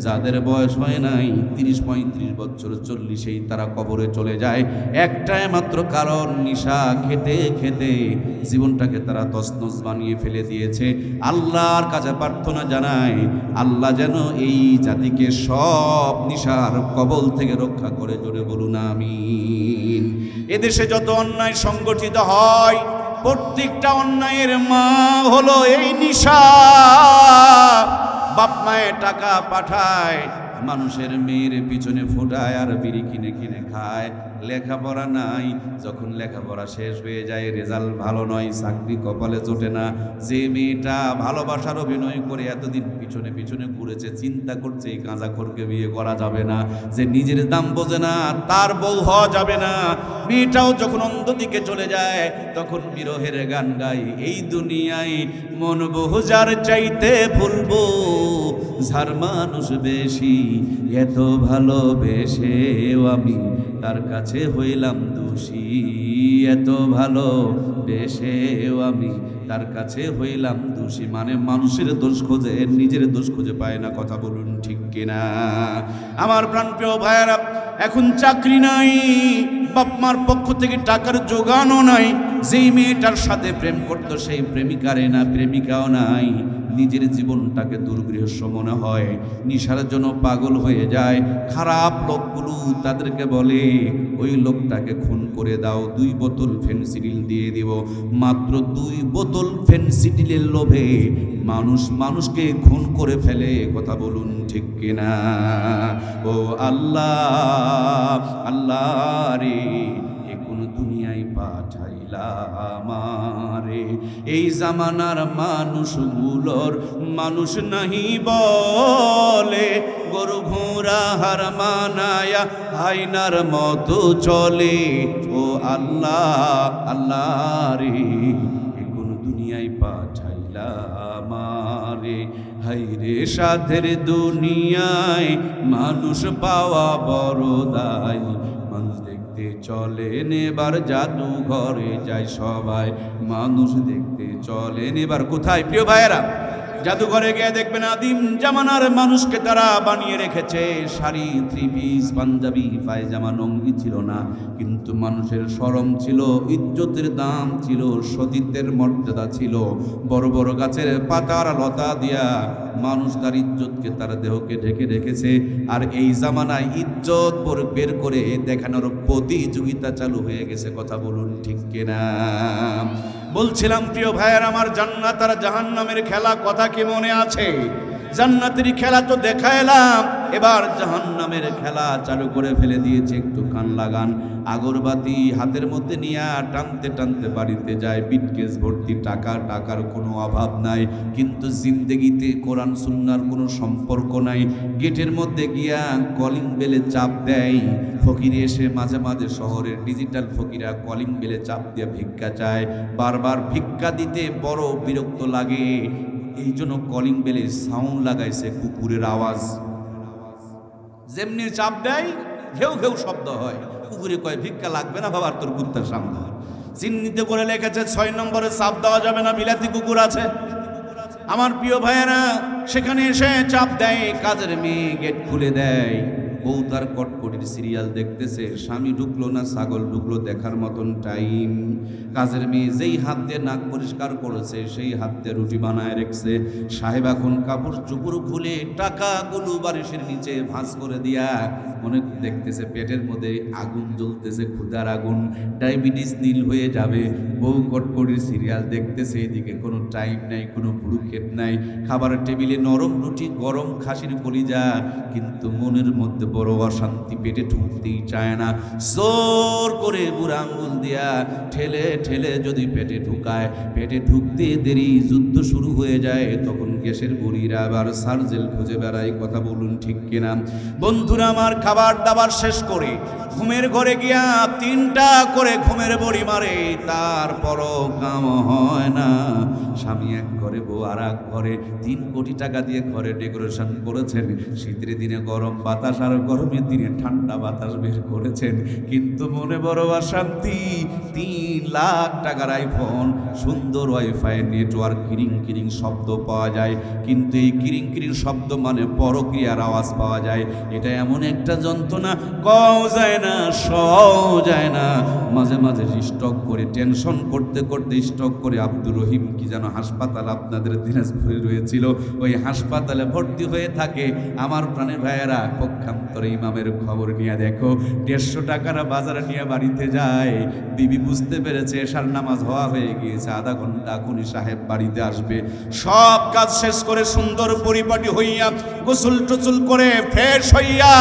যাদের বয়স হয় নাই 30-35 বছর 40-এই তারা কবরে চলে যায় একটাই মাত্র কারণ, নিশা খেতে খেতে জীবনটাকে তারা তছনছ বানিয়ে ফেলে দিয়েছে। আল্লাহর কাছে প্রার্থনা জানায় আল্লাহ যেন এই জাতিকে সব নিশার কবল থেকে রক্ষা করে, জোরে বলুন আমিন। এদেশে যত অন্যায় সংগঠিত হয় প্রত্যেকটা অন্যায়ের মা হলো এই নিশা। বাপ মায়ের টাকা পাঠায়, মানুষের মেয়ের পিছনে ফোটায় আর বিড়ি কিনে কিনে খায়, লেখাপড়া নাই। যখন লেখাপড়া শেষ হয়ে যায়, রেজাল্ট ভালো নয়, চাকরি কপালে জোটে না। যে মেয়েটা ভালোবাসার অভিনয় করে এতদিন পিছনে পিছনে ঘুরেছে, চিন্তা করছে এই গাঁজাখোরকে বিয়ে করা যাবে না, যে নিজের দাম বোঝে না তার বউ হওয়া যাবে না। মেয়েটাও যখন অন্যদিকে চলে যায় তখন বিরহের গান গাই, এই দুনিয়ায় মন বহুজার চাইতে ভুলবো, যার মানুষ বেশি এত ভালোবেসেও আমি তার কাছে হইলাম দোষী, এত ভালোবেসেও আমি তার কাছে হইলাম দোষী। মানে মানুষের দোষ খোঁজে, নিজের দোষ খুঁজে পায় না। কথা বলুন ঠিক কিনা? আমার প্রাণপ্রিয় ভাইয়েরা, এখন চাকরি নাই, বাপ মার পক্ষ থেকে টাকার জোগানও নাই, যেই মেয়েটার সাথে প্রেম করতো সেই প্রেমিকারে না, প্রেমিকাও নাই। নিজের জীবনটাকে দুর্গৃহস্য মনে হয়, নিশার জন্য পাগল হয়ে যায়। খারাপ লোকগুলো তাদেরকে বলে ওই লোকটাকে খুন করে দাও, 2 বোতল ফেনসিডিল দিয়ে দিব। মাত্র 2 বোতল ফেনসিডিলের লোভে মানুষকে খুন করে ফেলে। কথা বলুন ঠিক কিনা? ও আল্লাহ, আল্লাহ রে, এ কোন দুনিয়ায় পাঠাইলা আমারে? এই জামানার মানুষগুলোর মানুষ নাহি বলে, গরু ঘোড়া হার মানায়া আয়নার মতো চলে। ও আল্লাহ, আল্লাহ রে, এ কোন দুনিয়ায় পাঠাইলা আমারে? হাইরে সাধের দুনিয়ায় মানুষ পাওয়া বড় দায়, মানুষ দেখতে চলেন এবার জাদু ঘরে যায় সবাই, মানুষ দেখতে চলেন এবার কোথায়? প্রিয় ভাইয়েরা, জাদুঘরে গিয়ে দেখবেন আদিম জামানার মানুষকে তারা বানিয়ে রেখেছে। শাড়ি, 3 পিস, পাঞ্জাবি, পায়জামা, লুঙ্গি ছিল না, কিন্তু মানুষের শরম ছিল, ইজ্জতের দাম ছিল, সতীত্বের মর্যাদা ছিল। বড় বড় গাছের পাতার লতা দিয়া মানুষ তার ইজ্জতকে, তার দেহকে ঢেকে রেখেছে। আর এই জামানায় ইজ্জত বের করে দেখানোর প্রতিযোগিতা চালু হয়ে গেছে। কথা বলুন ঠিক কিনা? বলছিলাম প্রিয় ভাইয়ের আমার, জান্নাত আর জাহান্নামের খেলা কথা কি মনে আছে? জান্নাতের খেলা তো দেখা এলাম, এবার জাহান্নামের খেলা চালু করে ফেলে দিয়েছে। একটু কান লাগান। আগরবাতি হাতের মধ্যে নিয়ে টানতে টানতে বাড়িতে যায়, বিটকেস ভর্তি টাকা, টাকার কোনো অভাব নাই, কিন্তু জিন্দেগিতে কোরআন সুন্নাহর কোনো সম্পর্ক নাই। গেটের মধ্যে গিয়া কলিং বেলে চাপ দেয়, ফকির এসে মাঝে মাঝে শহরের ডিজিটাল ফকিরা কলিং বেলে চাপ দিয়ে ভিক্ষা চায়। বারবার ভিক্ষা দিতে বড় বিরক্ত লাগে, এই জন্য কলিং বেলে সাউন্ড লাগাইছে কুকুরের আওয়াজ। যেমনি চাপ দেয় ঘেউ ঘেউ শব্দ হয়। কুকুরে কয় ভিক্ষা লাগবে না বাবার, তোর কুত্তার সামনে। চিহ্নিত করে লেখেছে 6 নম্বরে চাপ দেওয়া যাবে না, বিলাতি কুকুর আছে। আমার প্রিয় ভাইয়েরা, সেখানে এসে চাপ দেয়, কাজের মেয়ে গেট খুলে দেয়। বউ তার কটকটির সিরিয়াল দেখতেছে, স্বামী ঢুকলো না ছাগল ঢুকলো দেখার মতন টাইম। কাজের মেয়ে যেই হাত দিয়ে নাক পরিষ্কার করেছে সেই হাত দিয়ে রুটি বানায় রেখেছে। সাহেব এখন কাপড় চুপড় খুলে টাকাগুলো বারিশের নিচে ভাঁজ করে দিয়া মনে দেখতেছে পেটের মধ্যে আগুন জ্বলতেছে, ক্ষুধার আগুন, ডায়াবেটিস নীল হয়ে যাবে। বউ কটকটির সিরিয়াল দেখতেছে, এদিকে কোনো টাইম নাই, কোনো ভুরুক্ষেপ নাই। খাবারের টেবিলে নরম রুটি, গরম খাসির কলিজা, কিন্তু মনের মধ্যে বড় অশান্তি, পেটে ঢুকতেই চায় না। জোর করে বুড়া আঙ্গুল দিয়া ঠেলে ঠেলে যদি পেটে ঢুকায়, পেটে ঢুকতে দেরি, যুদ্ধ শুরু হয়ে যায়। তখন গ্যাসের বুড়িরা আবার সার্জেল খুঁজে বেড়ায়। কথা বলুন ঠিক কিনা? বন্ধুরা আমার, খাবার দাবার শেষ করে ঘুমের ঘরে গিয়া 3টা করে ঘুমের বড়ি মারে, তারপরও কাম হয় না। স্বামী এক ঘরে, বউ আর এক ঘরে, 3 কোটি টাকা দিয়ে ঘরে ডেকোরেশন করেছেন। শীতের দিনে গরম বাতাস আর গরমের দিনে ঠান্ডা বাতাস বের করেছেন, কিন্তু মনে বড় অশান্তি। 3 লাখ টাকার আইফোন, সুন্দর ওয়াইফাই নেটওয়ার্ক, কিরিং কিরিং শব্দ পাওয়া যায়, কিন্তু এই কিরিং কিরিং শব্দ মানে পরক্রিয়ার আওয়াজ পাওয়া যায়। এটা এমন একটা যন্ত্রণা, কও যায় না, সও যায় না। মাঝে মাঝে স্টক করে, টেনশন করতে করতে স্টক করে, আব্দুর রহিম কি যেন হাসপাতাল আপনাদের দিনাজপুরে রয়েছিল, ওই হাসপাতালে ভর্তি হয়ে থাকে। আমার প্রাণের ভাইয়েরা, পক্ষান্তরে ইমামের খবর নিয়ে দেখো, 150 টাকার বাজারে নিয়ে বাড়িতে যায়। বিবি বুঝতে পেরেছে এশার নামাজ হওয়া হয়ে গিয়েছে, আধা ঘন্টা খুনি সাহেব বাড়িতে আসবে। সব কাজ শেষ করে সুন্দর পরিপাটি হইয়া, গোসল টোসল করে ফ্রেশ হইয়া,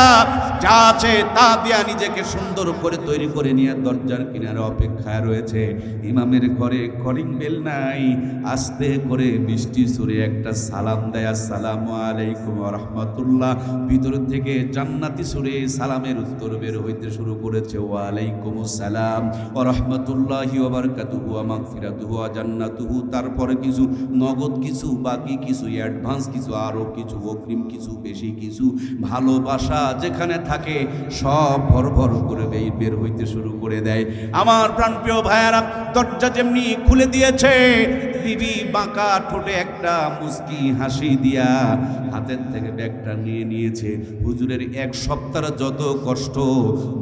যা আছে তা দিয়া নিজেকে সুন্দর করে তৈরি করে নিয়ে দরজার কিনারে অপেক্ষায় রয়েছে। ইমামের ঘরে কলিং বেল নাই, আস্তে করে মিষ্টি সুরে একটা সালাম দেয়, আসসালামু আলাইকুম ওয়া রাহমাতুল্লাহ। ভিতর থেকে জান্নাতি সুরে সালামের উত্তর বের হইতে শুরু করেছে, ওয়া আলাইকুমুস সালাম ওয়া রাহমাতুল্লাহি ওয়া বারাকাতুহু ওয়া মাগফিরাতুহু ওয়া জান্নাতুহু। তারপরে কিছু নগদ, কিছু বাকি, কিছু অ্যাডভান্স, কিছু আরো কিছু অগ্রিম, কিছু বেশি, কিছু ভালোবাসা যেখানে থাকে সব ভর ভর করে বের হইতে শুরু করে দেয়। আমার প্রাণপ্রিয় ভাইয়ারা, দরজা যেমনি খুলে দিয়েছে, বিবি বাঁকা ঠোঁটে একটা মুস্কি হাসি দিয়া হাতের থেকে ব্যাগটা নিয়ে নিয়েছে। হুজুরের 1 সপ্তাহের যত কষ্ট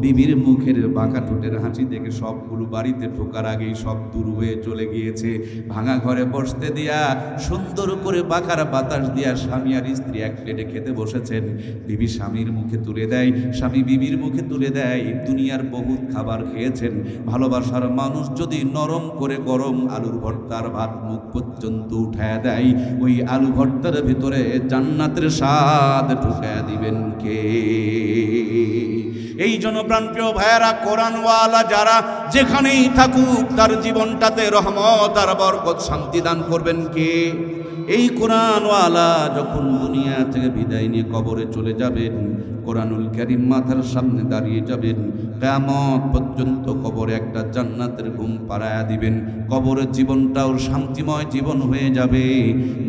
বিবির মুখের বাঁকা ঠোঁটের হাসি দেখে সবগুলো বাড়িতে ঢোকার আগেই সব দূর হয়ে চলে গিয়েছে। ভাঙা ঘরে বসতে দিয়া, সুন্দর করে বাঁকার বাতাস দিয়া স্বামী আর স্ত্রী এক প্লেটে খেতে বসেছেন। বিবি স্বামীর মুখে তুলে দেয়, স্বামী বিবির মুখে তুলে দেয়। দুনিয়ার বহুত খাবার খেয়েছেন, ভালোবাসার মানুষ যদি নরম করে গরম আলুর ভর্তার ভাত মুখ পর্যন্ত উঠায় দেয়, ওই আলু ভর্তার ভিতরে জান্নাতের স্বাদ ঢুকায় দিবেন কে? এই জন্য প্রাণপ্রিয় ভাইয়েরা, কোরআনওয়ালা যারা যেখানেই থাকুক, তার জীবনটাতে রহমত আর বরকত শান্তি দান করবেন কে? এই কোরআনওয়ালা যখন দুনিয়া থেকে বিদায় নিয়ে কবরে চলে যাবেন, কোরআনুল কারীম মাথার সামনে দাঁড়িয়ে যাবেন, কিয়ামত পর্যন্ত কবরে একটা জান্নাতের ঘুম পাড়ায়া দিবেন। কবরের জীবনটাও শান্তিময় জীবন হয়ে যাবে।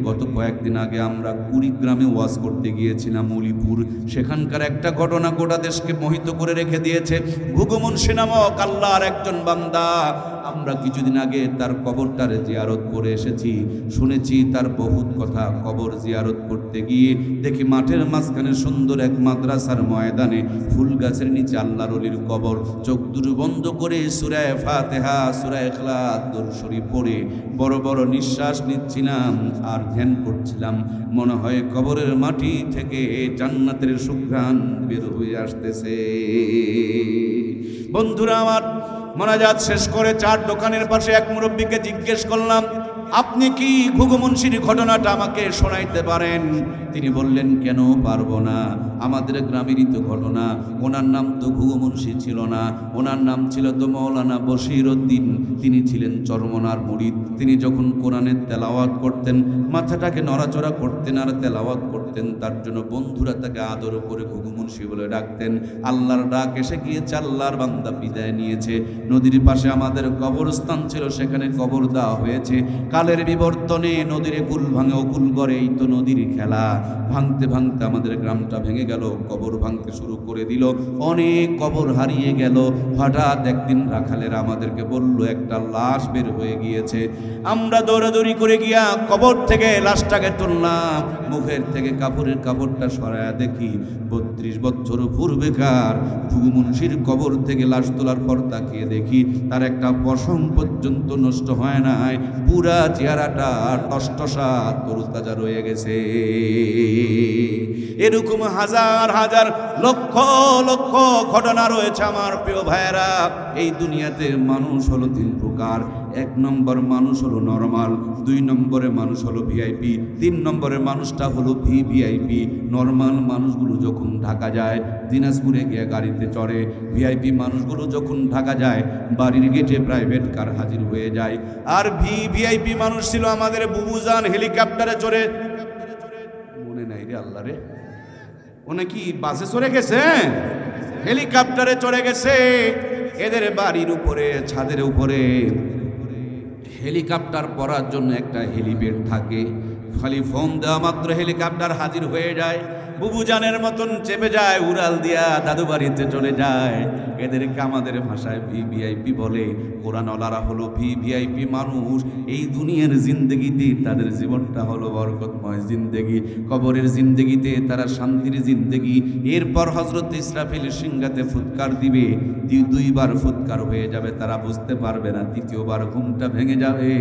গত কয়েকদিন আগে আমরা কুড়িগ্রামে ওয়াজ করতে গিয়েছিলাম, উলিপুর। সেখানকার একটা ঘটনা গোটা দেশকে মোহিত করে রেখে দিয়েছে। ঘুঘু মুন্সি নামক আল্লাহর একজন বান্দা, আমরা কিছুদিন আগে তার কবরটারে জিয়ারত করে এসেছি। শুনেছি তার বহুত কথা। কবর জিয়ারত করতে গিয়ে দেখি মাঠের মাঝখানে সুন্দর এক মাদ্রাসার ময়দানে ফুল গাছের নিচে আল্লাহর ওলির কবর। চোখ দুটো বন্ধ করে সূরা ফাতিহা, সূরা ইখলাস, দরুদ শরীফ পড়ে বড় বড় নিঃশ্বাস নিচ্ছিলাম আর ধ্যান করছিলাম। মনে হয় কবরের মাটি থেকে জান্নাতের সুঘ্রাণ বের হয়ে আসতেছে। বন্ধুরা আমার, মোনাজাত শেষ করে 4 দোকানের পাশে এক মুরব্বীকে জিজ্ঞেস করলাম, আপনি কি ঘুঘু মুন্সির ঘটনাটা আমাকে শোনাইতে পারেন? তিনি বললেন, কেন পারবো না, আমাদের গ্রামেরই তো ঘটনা। ওনার নাম তো ঘুঘু মুন্সি ছিল না, ওনার নাম ছিল তো মৌলানা বশির উদ্দিন। তিনি ছিলেন চরমনার মুরিদ। তিনি যখন কোরআনের তেলাওয়াত করতেন, মাথাটাকে নড়াচড়া করতেন আর তেলাওয়াত করতেন। তার জন্য বন্ধুরা তাকে আদর করে ঘুঘু মুন্সি বলে ডাকতেন। আল্লাহর ডাক এসে গিয়েছে, আল্লাহর বান্দা বিদায় নিয়েছে। নদীর পাশে আমাদের কবরস্থান ছিল, সেখানে কবর দেওয়া হয়েছে। কালের বিবর্তনে নদীর কুল ভাঙে, অকুল গড়ে, এই তো নদীর খেলা। ভাঙতে ভাঙতে আমাদের গ্রামটা ভেঙে গেল, কবর ভাঙতে শুরু করে দিল। অনেক কবর হারিয়ে গেল। হঠাৎ একদিন রাখালেরা আমাদেরকে বলল, একটা লাশ বের হয়ে গিয়েছে। আমরা দৌড়াদৌড়ি করে গিয়া কবর থেকে লাশটাকে তুললাম। মুখের থেকে কাপড়ের কাপড়টা সরায়া দেখি 32 বছর পূর্বেকার ঘুঘু মুন্সির কবর থেকে লাশ তোলার পর তাকিয়ে দেখি তার একটা পশম পর্যন্ত নষ্ট হয় নাই, পুরা চেহারাটা টসটসা তরুতাজা রয়ে গেছে। এরকম হাজার হাজার লক্ষ লক্ষ ঘটনা রয়েছে আমার প্রিয় ভাইয়েরা। এই দুনিয়াতে মানুষ হলো 3 প্রকার। 1 নম্বর মানুষ হলো নরমাল, 2 নম্বরে মানুষ হলো ভিআইপি, 3 নম্বরে মানুষটা হলো ভিভিআইপি। নরমাল মানুষগুলো যখন ঢাকা যায়, দিনাজপুরে গিয়ে গাড়িতে চড়ে। ভিআইপি মানুষগুলো যখন ঢাকা যায়, বাড়ির গেটে প্রাইভেট কার হাজির হয়ে যায়। আর ভিভিআইপি মানুষ ছিল আমাদের বুবুজান, হেলিকপ্টারে চড়ে, মনে নাই রে আল্লাহ রে, ও নাকি বাসে চড়ে গেছে, হেলিকপ্টারে চড়ে গেছে। এদের বাড়ির উপরে, ছাদের উপরে হেলিকপ্টার পড়ার জন্য একটা হেলিপ্যাড থাকে। খালি ফোন দেওয়া মাত্র হেলিকপ্টার হাজির হয়ে যায়। বুবুজানের মতন চেপে যায়, উড়াল দিয়া দাদু বাড়িতে চলে যায়। এদেরকে আমাদের ভাষায় ভিভিআইপি বলে। কোরআনওয়ালারা হলো ভিভিআইপি মানুষ। এই দুনিয়ার জিন্দগিতে তাদের জীবনটা হলো বরকতময় জিন্দগি, কবরের জিন্দগিতে তারা শান্তির জিন্দগি। এরপর হযরত ইসরাফিল সিংহাতে ফুৎকার দিবে, দুইবার ফুৎকার হয়ে যাবে, তারা বুঝতে পারবে না। তৃতীয়বার ঘুমটা ভেঙে যাবে,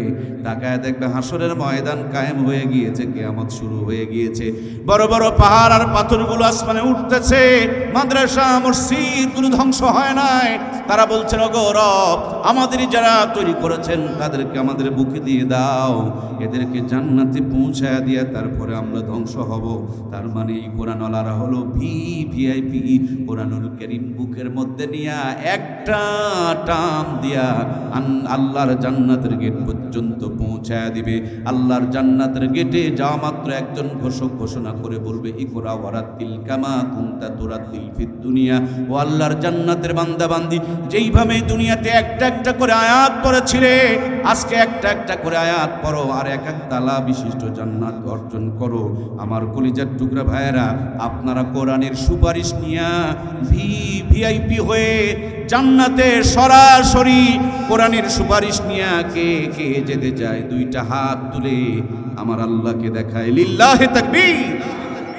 তাকায় দেখবে হাসরের ময়দান কায়েম হয়ে গিয়েছে, কিয়ামত শুরু হয়ে গিয়েছে। বড় বড় পাহাড় আর পাথরগুলো আসমানে উঠতেছে, মাদ্রাসা মসজিদগুলো ধ্বংস হয় নাই। তারা বলছেন, ওগো রব, আমাদের যারা তৈরি করেছেন তাদেরকে আমাদের বুকে দিয়ে দাও, এদেরকে জান্নাতে পৌঁছায় দিয়া তারপরে আমরা ধ্বংস হব। তার মানে এই কোরআনওয়ালারা হলো ভিভিআইপি। কোরআনুল কারীম বুকের মধ্যে নিয়া একটা টান দিয়া আল্লাহর জান্নাতের গেট পর্যন্ত পৌঁছায় দিবে। আল্লাহর জান্নাতের গেটে যাওয়া মাত্র একজন ঘোষক ঘোষণা করে বলবে, ইকরা ওয়ারাতিল কামা কুনতা তুরাতিল ফিদ দুনিয়া। ও আল্লাহর জান্নাতের বান্দা বান্দি, যেইভাবে দুনিয়াতে একটা একটা করে আয়াত পড়েছিলে, আজকে একটা একটা করে আয়াত পড়ো আর এক এক তালা বিশিষ্ট জান্নাত অর্জন করো। আমার কলিজার টুকরা ভাইয়েরা, আপনারা কোরআনের সুপারিশ নিয়া ভিভিআইপি হয়ে জান্নাতে সরাসরি কোরআনের সুপারিশ নিয়া কে কে যেতে চায়? দুইটা হাত তুলে আমার আল্লাহকে দেখায়। লিল্লাহি তাকবীর।